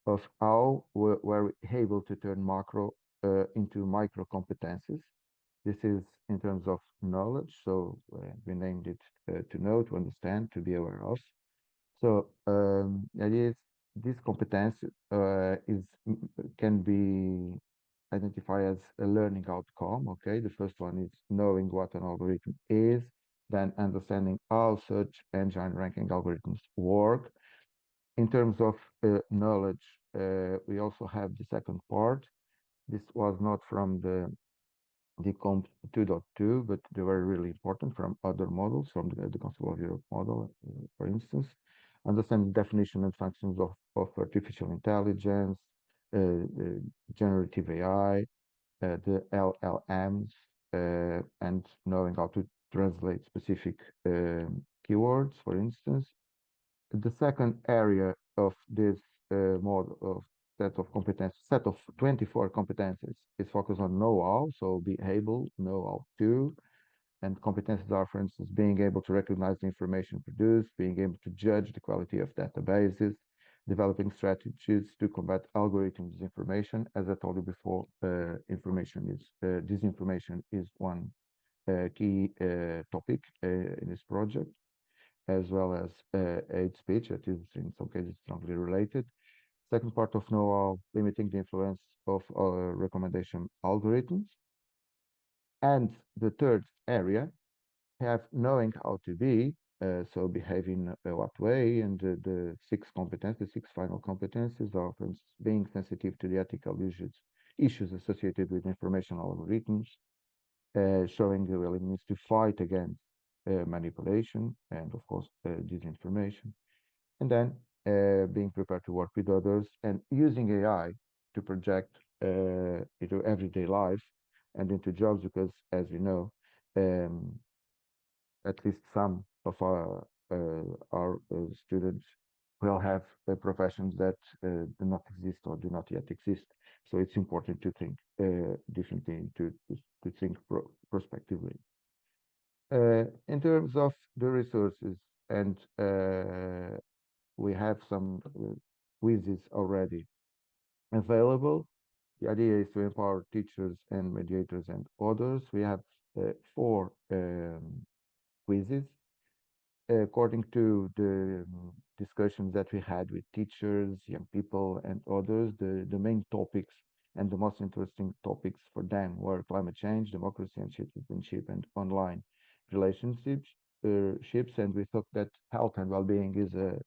of how we're able to turn macro into micro competencies. This is in terms of knowledge, so we named it to know, to understand, to be aware of. So the idea is this competence can be identified as a learning outcome. Okay, the first one is knowing what an algorithm is, then understanding how search engine ranking algorithms work. In terms of knowledge, we also have the second part. This was not from the comp 2.2, but they were really important from other models, from the Council of Europe model, for instance. Understand the definition and functions of artificial intelligence, generative AI, the LLMs, and knowing how to translate specific keywords, for instance. The second area of this model of set of 24 competencies is focused on know-how, so be able, know how to, and competencies are, for instance, being able to recognize the information produced, being able to judge the quality of databases, developing strategies to combat algorithm disinformation. As I told you before, disinformation is one key topic in this project, as well as hate speech, that is in some cases strongly related. Second part of know-how, limiting the influence of recommendation algorithms. And the third area, have knowing how to be, so behaving what way, and the 6 competencies, 6 final competencies are, for instance, being sensitive to the ethical issues associated with information algorithms, showing the willingness to fight against manipulation and, of course, disinformation, and then being prepared to work with others and using AI to project into everyday life and into jobs, because, as we know, at least some of our students will have professions that do not exist or do not yet exist. So it's important to think differently, to think prospectively. In terms of the resources, and we have some quizzes already available. The idea is to empower teachers and mediators and others. We have 4 quizzes. According to the discussions that we had with teachers, young people, and others, the main topics and the most interesting topics for them were climate change, democracy and citizenship, and online relationships. And we thought that health and well-being is a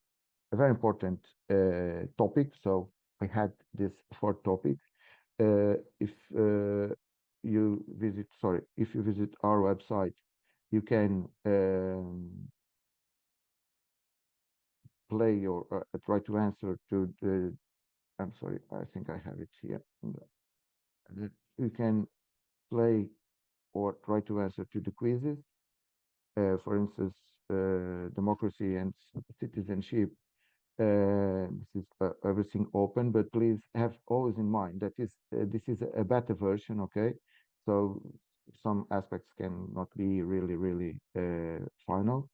very important topic. So we had this fourth topic. If you visit our website, you can play or try to answer to the. I'm sorry, I think I have it here. You can play or try to answer to the quizzes. For instance, democracy and citizenship. This is everything open, but please have always in mind that this is a beta version, okay? So some aspects cannot be really final.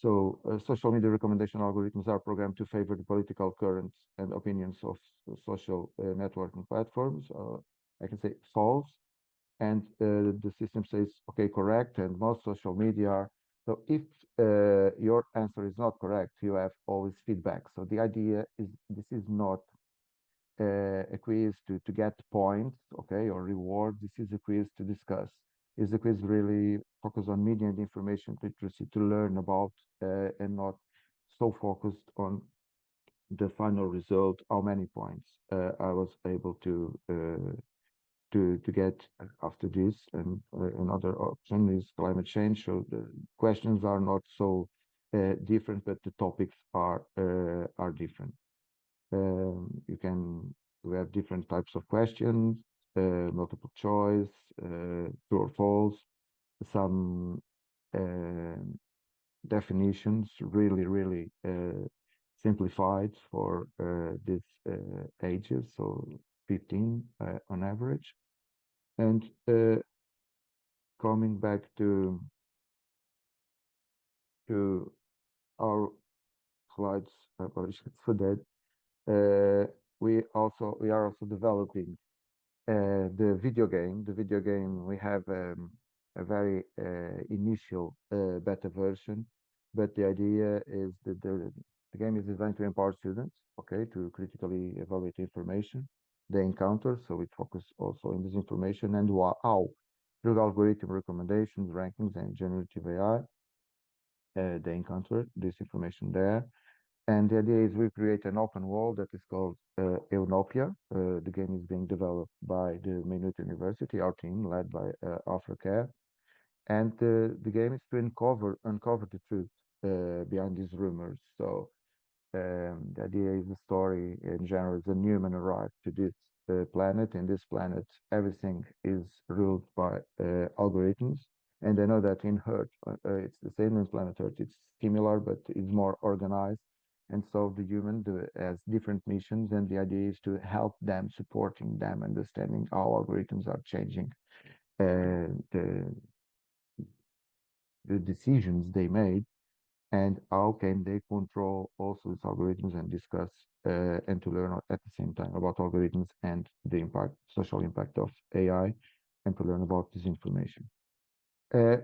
So social media recommendation algorithms are programmed to favor the political currents and opinions of social networking platforms. I can say false, and the system says, okay, correct, and most social media are. So if your answer is not correct, you have always feedback. So the idea is this is not a quiz to get points, okay, or reward. This is a quiz to discuss. Is the quiz really focused on media and information literacy to learn about and not so focused on the final result, how many points I was able to get after this. And another option is climate change. So the questions are not so different, but the topics are different. We have different types of questions, multiple choice, true or false, some definitions really simplified for these ages, so 15 on average. And coming back to our slides, apologies for that. We are also developing the video game. The video game, we have a very initial beta version, but the idea is that the game is designed to empower students, okay, to critically evaluate the information they encounter. So it focuses also on this information and how through algorithm recommendations, rankings, and generative AI they encounter this information there. And the idea is we create an open world that is called Eunopia. The game is being developed by the Maynooth University, our team led by Afrocare. And the game is to uncover the truth behind these rumors. So the idea is the story in general is a human arrived to this planet. In this planet, everything is ruled by algorithms. And I know that in Earth, it's the same in planet Earth. It's similar, but it's more organized. And so the human has different missions, and the idea is to help them, supporting them, understanding how algorithms are changing the decisions they made, and how can they control also these algorithms and discuss and to learn at the same time about algorithms and the social impact of AI, and to learn about this information.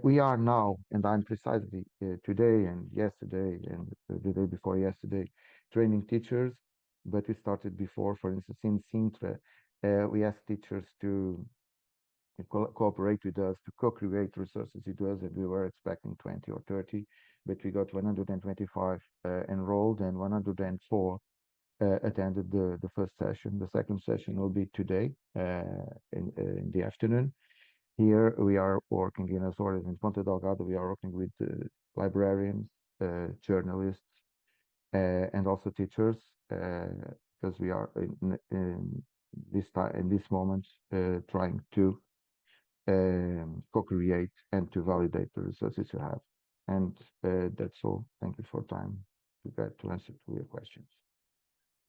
We are now, and I'm precisely today and yesterday and the day before yesterday, training teachers, but we started before. For instance, in Sintra, we asked teachers to cooperate with us to co-create resources with us, and we were expecting 20 or 30, but we got 125 enrolled, and 104 attended the first session. The second session will be today in the afternoon. Here we are working in Azores in Ponta Delgado. We are working with librarians, journalists, and also teachers, because we are in this moment trying to co-create and to validate the resources you have. And that's all. Thank you for time to answer to your questions.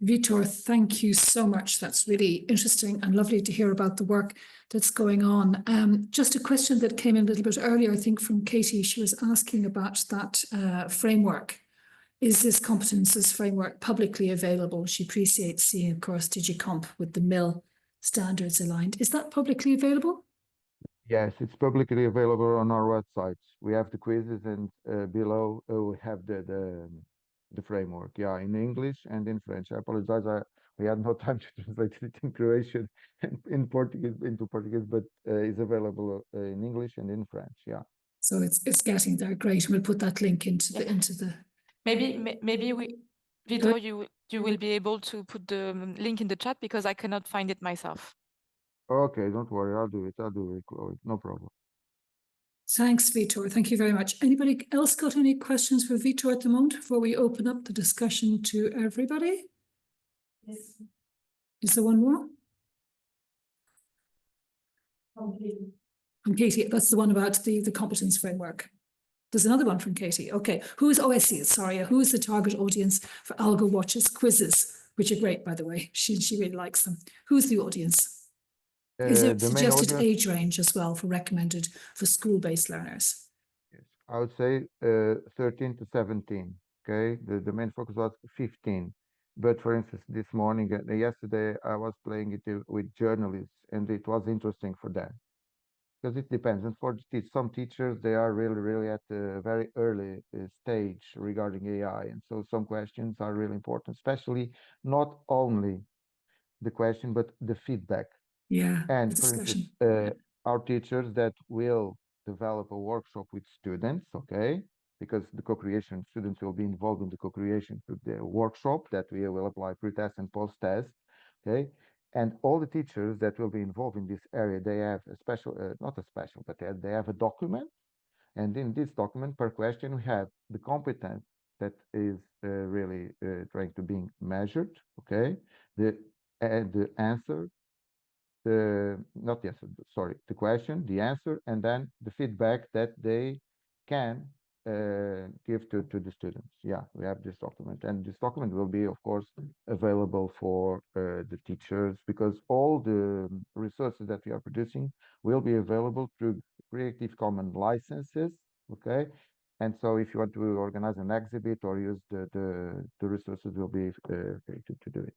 Vitor, thank you so much. That's really interesting and lovely to hear about the work that's going on. Just a question that came in a little bit earlier, I think from Katie. She was asking about that framework. Is this competences framework publicly available? She appreciates seeing, of course, DigiComp with the MIL standards aligned. Is that publicly available? Yes, it's publicly available on our website. We have the quizzes, and below we have the framework. Yeah, in English and in French. I apologize. We had no time to translate it in Croatian and in Portuguese into Portuguese, but it's available in English and in French. Yeah. So it's getting there. Great. We'll put that link into the. Maybe Vitor, you will be able to put the link in the chat because I cannot find it myself. Okay, don't worry. I'll do it. Chloe. No problem. Thanks, Vitor. Thank you very much. Anybody else got any questions for Vitor at the moment before we open up the discussion to everybody? Yes. Is there one more? From Katie. That's the one about the competence framework. There's another one from Katie. Okay. I see it. Sorry. Who is the target audience for ALGOWATCH's quizzes, which are great, by the way. She really likes them. Who's the audience? Is there a suggested age range as well for recommended for school-based learners? Yes, I would say 13 to 17. Okay, the main focus was 15. But for instance, this morning, yesterday, I was playing it with journalists, and it was interesting for them because it depends. And for some teachers, they are really at a very early stage regarding AI, and so some questions are really important, especially not only the question but the feedback. Yeah. And for instance, our teachers that will develop a workshop with students, okay, because the co-creation students will be involved in the co-creation of the workshop that we will apply pre-test and post-test, okay, and all the teachers that will be involved in this area, they have a special, not a special, but they have a document, and in this document per question we have the competence that is really trying to be measured, okay, the answer, not the answer, sorry, the question, the answer, and then the feedback that they can give to the students. Yeah, we have this document, and this document will be, of course, available for the teachers, because all the resources that we are producing will be available through Creative Commons licenses, okay? And so if you want to organize an exhibit or use the resources, will be free to do it.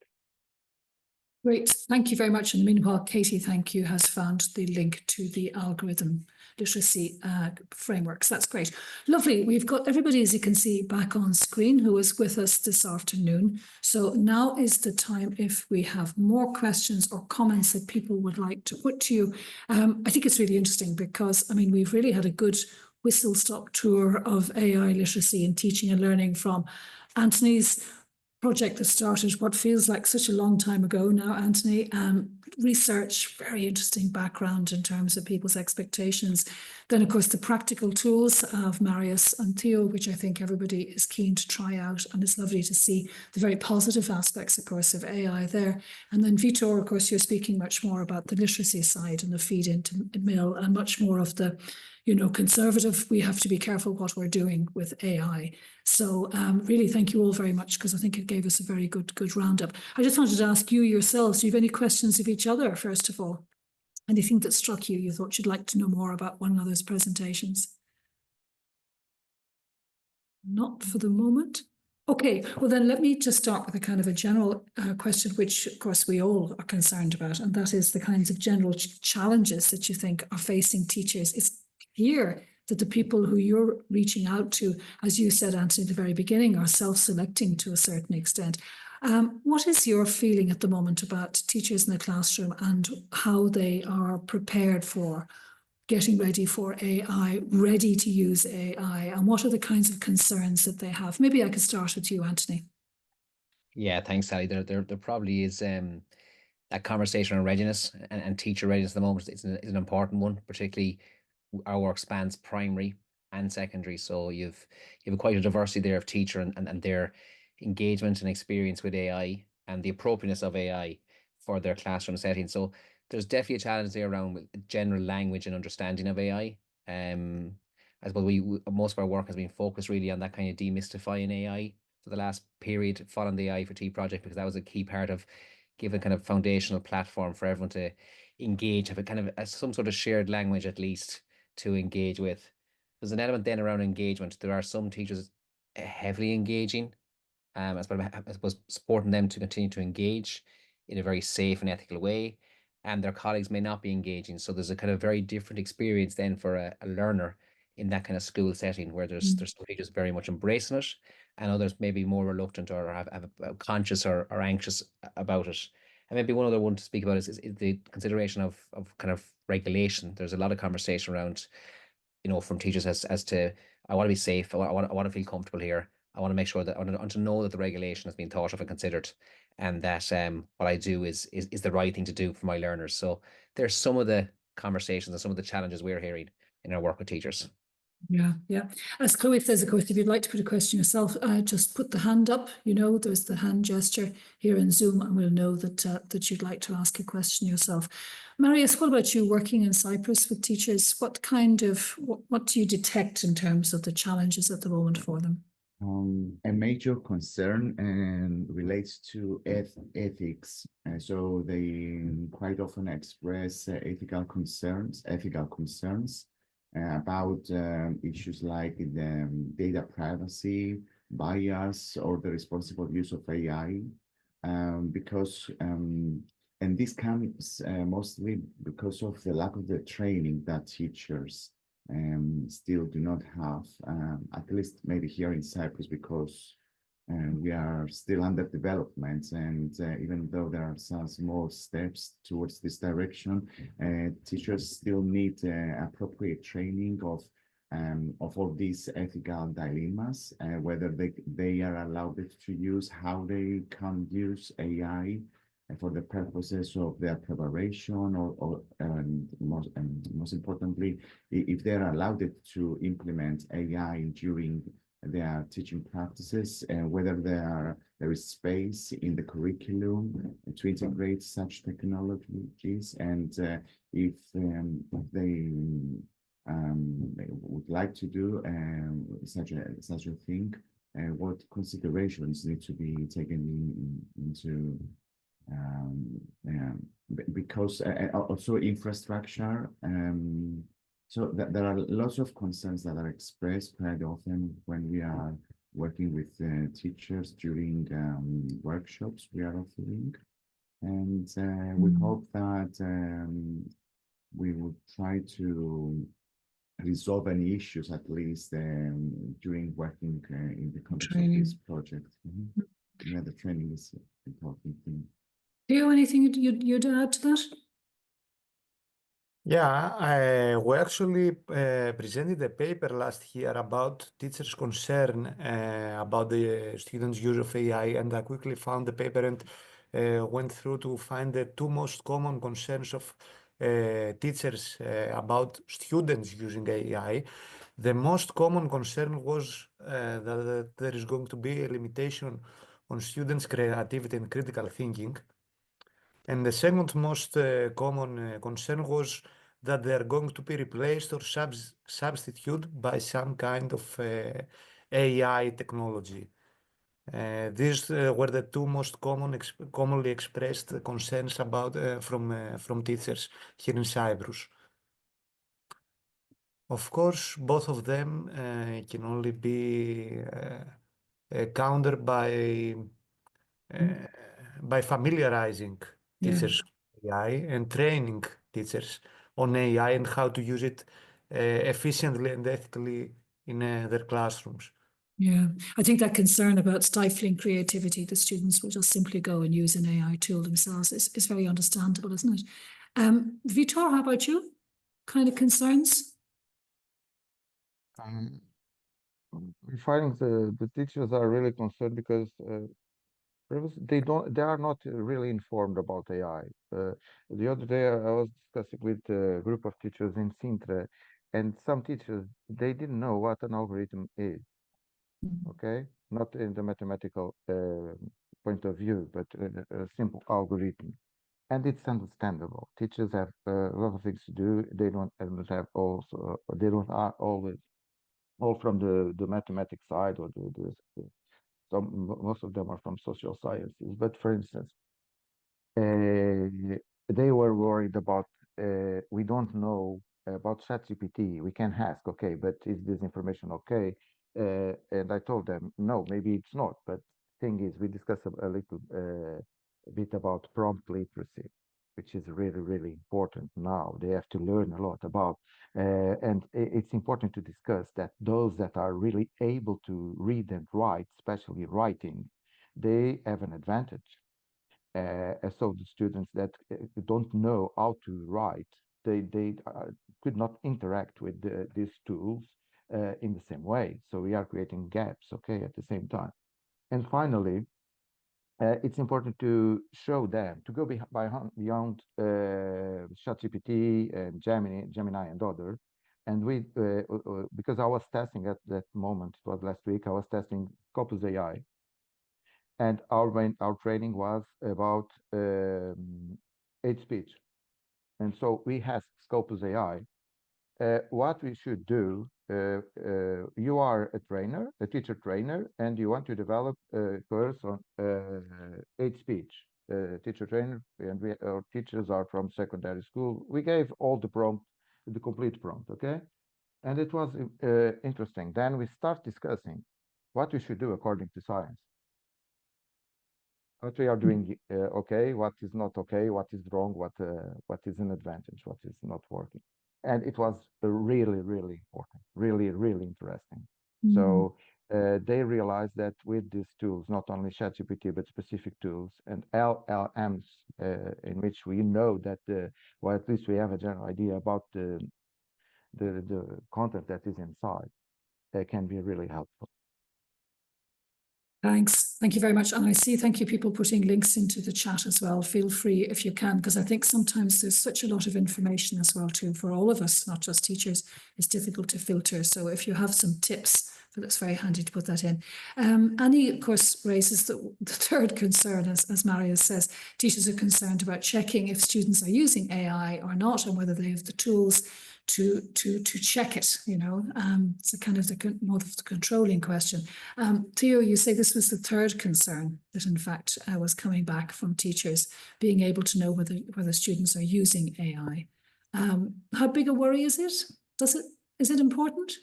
Great, thank you very much. And meanwhile, Katie, thank you, has found the link to the algorithm literacy frameworks. That's great. Lovely. We've got everybody, as you can see, back on screen who is with us this afternoon. So now is the time if we have more questions or comments that people would like to put to you. I think it's really interesting because, I mean, we've really had a good whistle-stop tour of AI literacy and teaching and learning from Anthony's project that started what feels like such a long time ago now, Anthony. Research, very interesting background in terms of people's expectations. Then, of course, the practical tools of Marius and Theo, which I think everybody is keen to try out. And it's lovely to see the very positive aspects, of course, of AI there. And then Vitor, of course, you're speaking much more about the literacy side and the feed into mill and much more of the, you know, conservative, we have to be careful what we're doing with AI. So really thank you all very much, because I think it gave us a very good roundup. I just wanted to ask you yourselves, do you have any questions of each other, first of all? Anything that struck you, you thought you'd like to know more about one another's presentations? Not for the moment. Okay, well then let me just start with a kind of a general question, which of course we all are concerned about, and that is the kinds of general challenges that you think are facing teachers. It's clear that the people who you're reaching out to, as you said, Anthony, at the very beginning, are self-selecting to a certain extent. What is your feeling at the moment about teachers in the classroom and how they are prepared for getting ready for AI, ready to use AI, and what are the kinds of concerns that they have? Maybe I could start with you, Anthony. Yeah, thanks, Sally. There probably is that conversation on readiness and teacher readiness at the moment is an important one, particularly our work spans primary and secondary. So you've quite a diversity there of teacher and their engagement and experience with AI and the appropriateness of AI for their classroom setting. So there's definitely a challenge there around with general language and understanding of AI. I suppose most of our work has been focused really on that kind of demystifying AI for the last period following the AI for Tea project, because that was a key part of giving kind of foundational platform for everyone to engage, have a kind of some sort of shared language at least to engage with. There's an element then around engagement. There are some teachers heavily engaging, I suppose supporting them to continue to engage in a very safe and ethical way, and their colleagues may not be engaging. So there's a kind of very different experience then for a learner in that kind of school setting, where there's some teachers very much embracing it, and others may be more reluctant or have a conscious or anxious about it. And maybe one other one to speak about is the consideration of kind of regulation. There's a lot of conversation around, from teachers as to, I want to be safe, I want to feel comfortable here. I want to make sure that I want to know that the regulation has been thought of and considered, and that what I do is the right thing to do for my learners. So there's some of the conversations and some of the challenges we're hearing in our work with teachers. Yeah, yeah. As Chloe says, of course, if you'd like to put a question yourself, just put the hand up. There's the hand gesture here in Zoom, and we'll know that you'd like to ask a question yourself. Marius, what about you working in Cyprus with teachers? What do you detect in terms of the challenges at the moment for them? A major concern relates to ethics. So they quite often express ethical concerns about issues like the data privacy, bias, or the responsible use of AI, because and this comes mostly because of the lack of the training that teachers still do not have, at least maybe here in Cyprus, because we are still under development, and even though there are some small steps towards this direction, teachers still need appropriate training of all these ethical dilemmas, whether they are allowed to use, how they can use AI for the purposes of their preparation, or most importantly, if they're allowed to implement AI during their teaching practices, and whether there is space in the curriculum to integrate such technologies, and if they would like to do such a thing, what considerations need to be taken into, because also infrastructure. So there are lots of concerns that are expressed quite often when we are working with teachers during workshops we are offering, and we hope that we would try to resolve any issues, at least during working in the context of this project. Yeah, the training is an important thing. Theo, anything you'd add to that? Yeah, we actually presented a paper last year about teachers' concern about the students' use of AI, and I quickly found the paper and went through to find the two most common concerns of teachers about students using AI. The most common concern was that there is going to be a limitation on students' creativity and critical thinking. And the second most common concern was that they are going to be replaced or substituted by some kind of AI technology. These were the two most commonly expressed concerns about from teachers here in Cyprus. Of course, both of them can only be countered by familiarizing teachers with AI and training teachers on AI and how to use it efficiently and ethically in their classrooms. Yeah, I think that concern about stifling creativity, the students will just simply go and use an AI tool themselves, is very understandable, isn't it? Vitor, how about you? Kind of concerns? I'm finding the teachers are really concerned because they are not really informed about AI. The other day I was discussing with a group of teachers in Sintra, and some teachers, they didn't know what an algorithm is. Okay, not in the mathematical point of view, but a simple algorithm. And it's understandable. Teachers have a lot of things to do. They don't have also, they don't are always all from the mathematics side, or most of them are from social sciences. But for instance, they were worried about, we don't know about ChatGPT. We can ask, okay, but is this information okay? And I told them, no, maybe it's not. But thing is, we discussed a little bit about prompt literacy, which is really, really important now. They have to learn a lot about, and it's important to discuss that those that are really able to read and write, especially writing, they have an advantage. So the students that don't know how to write, they could not interact with these tools in the same way. So we are creating gaps, okay, at the same time. And finally, it's important to show them to go beyond ChatGPT and Gemini and others. And we, because I was testing at that moment, it was last week, I was testing Scopus AI, and our training was about hate speech. And so we asked Scopus AI what we should do. You are a teacher trainer, and you want to develop a course on hate speech. Teacher trainer, and our teachers are from secondary school. We gave all the prompt, the complete prompt, okay? And it was interesting. Then we start discussing what we should do according to science. What we are doing okay, what is not okay, what is wrong, what is an advantage, what is not working. And it was really, really important, really, really interesting. So they realized that with these tools, not only ChatGPT, but specific tools and LLMs, in which we know that, well, at least we have a general idea about the content that is inside, can be really helpful. Thanks. Thank you very much. And I see, thank you, people putting links into the chat as well. Feel free if you can, because I think sometimes there's such a lot of information as well too, for all of us, not just teachers. It's difficult to filter. So if you have some tips, that's very handy to put that in. Annie, of course, raises the third concern, as Marius says. Teachers are concerned about checking if students are using AI or not, and whether they have the tools to check it, you know. It's a kind of more of the controlling question. Theo, you say this was the third concern, that in fact was coming back from teachers, being able to know whether students are using AI. How big a worry is it? Is it important?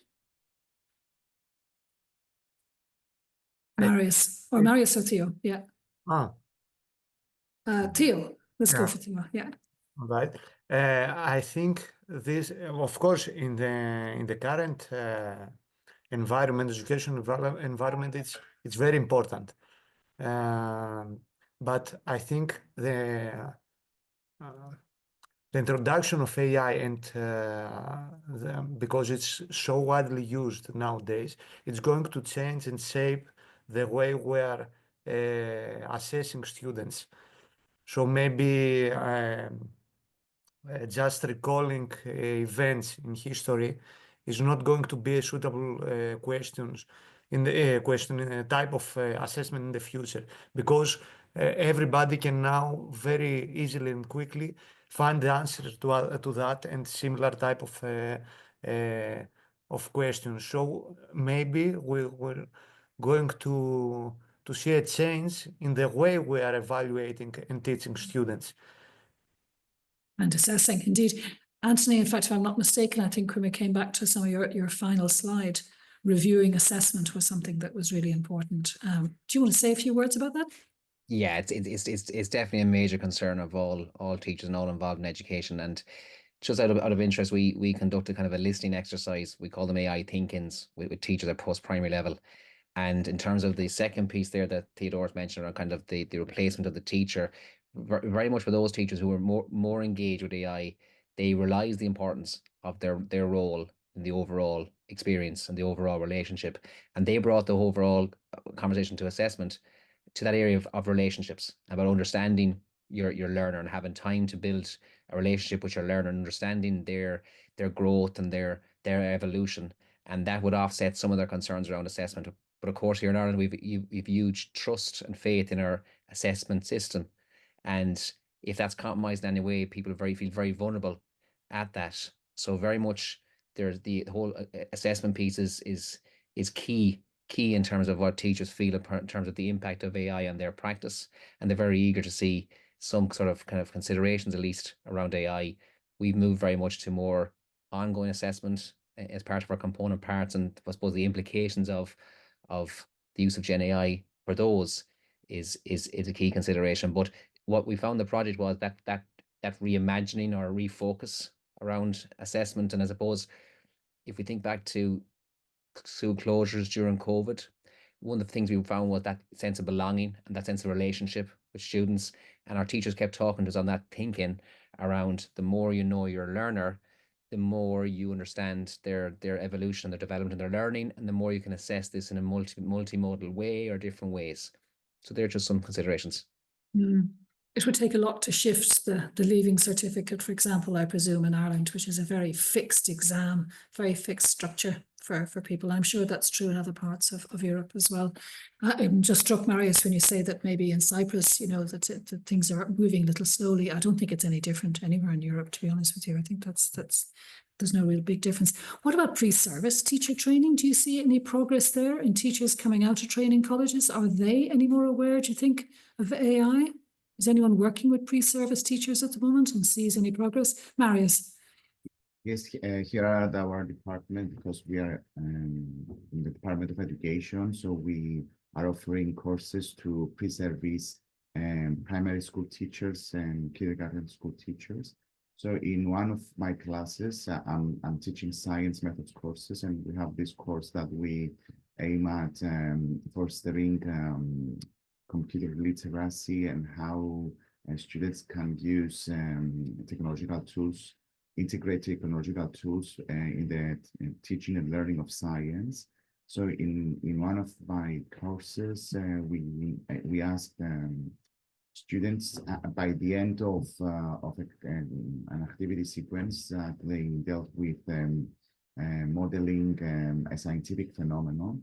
Marius or Theo, yeah. Theo, let's go for Theo, yeah. All right. I think this, of course, in the current environment, education environment, it's very important. But I think the introduction of AI and because it's so widely used nowadays, it's going to change and shape the way we are assessing students. So maybe just recalling events in history is not going to be a suitable questions in the type of assessment in the future, because everybody can now very easily and quickly find the answer to that and similar type of questions. So maybe we're going to see a change in the way we are evaluating and teaching students. And assessing, indeed. Anthony, in fact, if I'm not mistaken, I think when we came back to some of your final slide, reviewing assessment was something that was really important. Do you want to say a few words about that? Yeah, it's definitely a major concern of all teachers and all involved in education. And just out of interest, we conducted kind of a listening exercise. We call them AI think-ins with teachers at post-primary level. And in terms of the second piece there that Theodoros mentioned around kind of the replacement of the teacher, very much for those teachers who are more engaged with AI, they realize the importance of their role in the overall experience and the overall relationship. And they brought the overall conversation to assessment to that area of relationships, about understanding your learner and having time to build a relationship with your learner and understanding their growth and their evolution. And that would offset some of their concerns around assessment. But of course, here in Ireland, we've huge trust and faith in our assessment system. And if that's compromised in any way, people feel very vulnerable at that. So very much there's the whole assessment piece is key in terms of what teachers feel in terms of the impact of AI on their practice. And they're very eager to see some sort of kind of considerations, at least around AI. We've moved very much to more ongoing assessment as part of our component parts, and I suppose the implications of the use of Gen AI for those is a key consideration. But what we found in the project was that that reimagining or refocus around assessment. And I suppose if we think back to school closures during COVID, one of the things we found was that sense of belonging and that sense of relationship with students. And our teachers kept talking to us on that thinking around the more you know your learner, the more you understand their evolution, their development, and their learning, and the more you can assess this in a multimodal way or different ways. So they're just some considerations. It would take a lot to shift the leaving certificate, for example, I presume, in Ireland, which is a very fixed exam, very fixed structure for people. I'm sure that's true in other parts of Europe as well. I'm just struck, Marius, when you say that maybe in Cyprus, you know, that things are moving a little slowly. I don't think it's any different anywhere in Europe, to be honest with you. I think there's no real big difference. What about pre-service teacher training? Do you see any progress there in teachers coming out of training colleges? Are they any more aware, do you think, of AI? Is anyone working with pre-service teachers at the moment and sees any progress? Marius. Yes, here at our department, because we are in the Department of Education, so we are offering courses to pre-service primary school teachers and kindergarten school teachers. So in one of my classes, I'm teaching science methods courses, and we have this course that we aim at fostering computer literacy and how students can use technological tools, integrate technological tools in the teaching and learning of science. So in one of my courses, we asked students by the end of an activity sequence that they dealt with modeling a scientific phenomenon.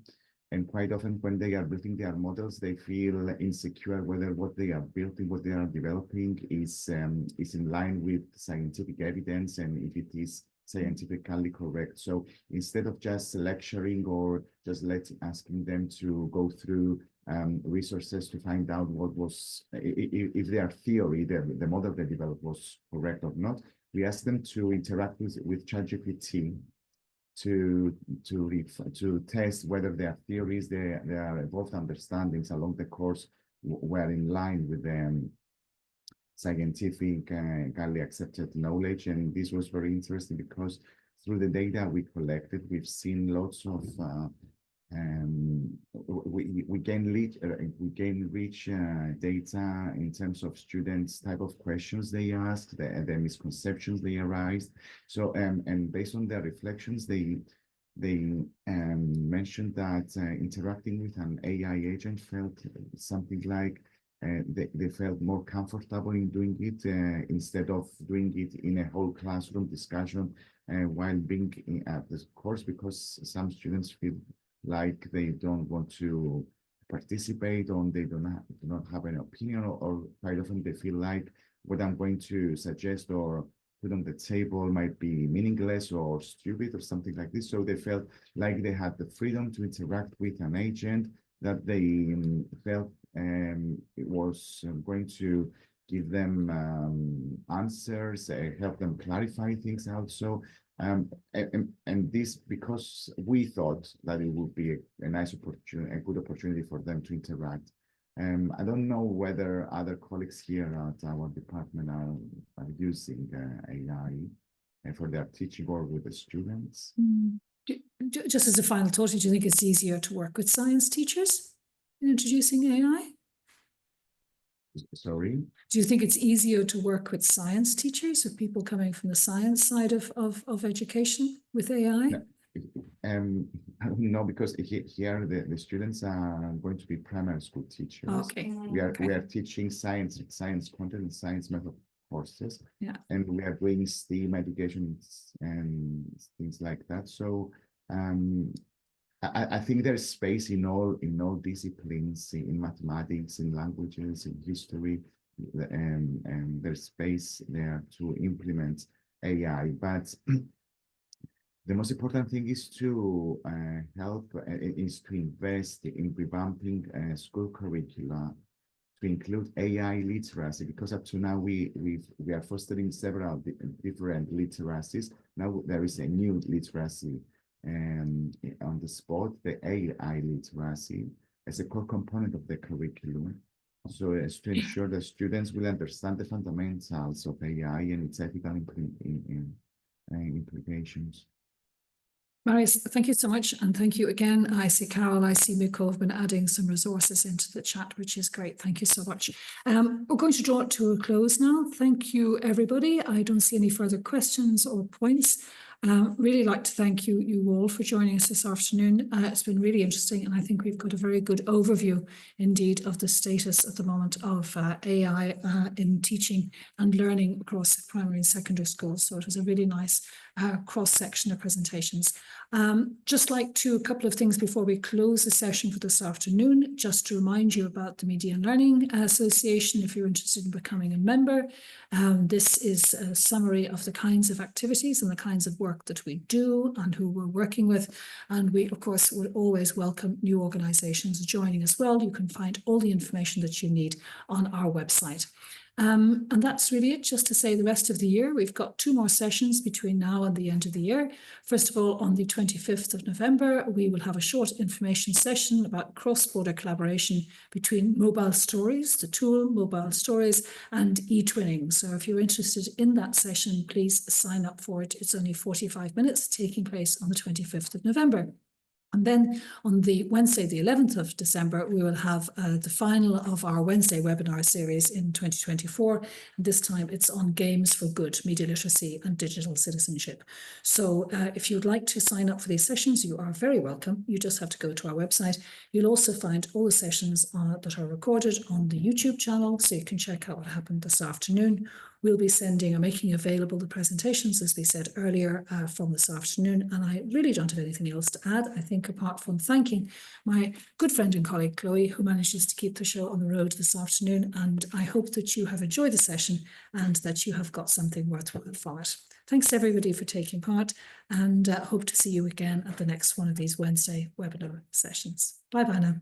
And quite often when they are building their models, they feel insecure whether what they are building, what they are developing is in line with scientific evidence and if it is scientifically correct. So instead of just lecturing or just asking them to go through resources to find out what was, if their theory, the model they developed was correct or not, we asked them to interact with ChatGPT to test whether their theories, their evolved understandings along the course were in line with the scientifically accepted knowledge. And this was very interesting because through the data we collected, we've seen lots of we gain rich data in terms of students' type of questions they ask, the misconceptions they arise. So and based on their reflections, they mentioned that interacting with an AI agent felt something like they felt more comfortable in doing it instead of doing it in a whole classroom discussion while being at the course, because some students feel like they don't want to participate or they do not have an opinion, or quite often they feel like what I'm going to suggest or put on the table might be meaningless or stupid or something like this. So they felt like they had the freedom to interact with an agent that they felt it was going to give them answers, help them clarify things out. So and this because we thought that it would be a nice opportunity, a good opportunity for them to interact. I don't know whether other colleagues here at our department are using AI for their teaching or with the students. Just as a final thought, do you think it's easier to work with science teachers in introducing AI? Sorry? Do you think it's easier to work with science teachers, with people coming from the science side of education with AI? No, because here the students are going to be primary school teachers. Okay. We are teaching science content and science method courses. Yeah. And we are doing STEAM education and things like that. So I think there's space in all disciplines, in mathematics, in languages, in history, and there's space there to implement AI. But the most important thing is to invest in revamping school curricula to include AI literacy, because up to now we are fostering several different literacies. Now there is a new literacy on the spot, the AI literacy, as a core component of the curriculum. So as to ensure that students will understand the fundamentals of AI and its ethical implications. Marius, thank you so much. And thank you again. I see Carol, I see Miko have been adding some resources into the chat, which is great. Thank you so much. We're going to draw it to a close now. Thank you, everybody. I don't see any further questions or points. Really like to thank you all for joining us this afternoon. It's been really interesting, and I think we've got a very good overview indeed of the status at the moment of AI in teaching and learning across primary and secondary schools. So it was a really nice cross-section of presentations. Just like to a couple of things before we close the session for this afternoon, just to remind you about the Media and Learning Association, if you're interested in becoming a member. This is a summary of the kinds of activities and the kinds of work that we do and who we're working with. And we, of course, would always welcome new organisations joining as well. You can find all the information that you need on our website. And that's really it. Just to say the rest of the year, we've got 2 more sessions between now and the end of the year. First of all, on the 25th of November, we will have a short information session about cross-border collaboration between mobile stories, the tool mobile stories, and e-twinning. So if you're interested in that session, please sign up for it. It's only 45 minutes, taking place on the 25th of November. And then on the Wednesday, the 11th of December, we will have the final of our Wednesday webinar series in 2024. And this time it's on Games for Good, Media Literacy and Digital Citizenship. So if you'd like to sign up for these sessions, you are very welcome. You just have to go to our website. You'll also find all the sessions that are recorded on the YouTube channel, so you can check out what happened this afternoon. We'll be sending or making available the presentations, as we said earlier, from this afternoon. And I really don't have anything else to add, I think, apart from thanking my good friend and colleague, Chloe, who manages to keep the show on the road this afternoon. And I hope that you have enjoyed the session and that you have got something worthwhile from it. Thanks, everybody, for taking part, and hope to see you again at the next one of these Wednesday webinar sessions. Bye-bye now.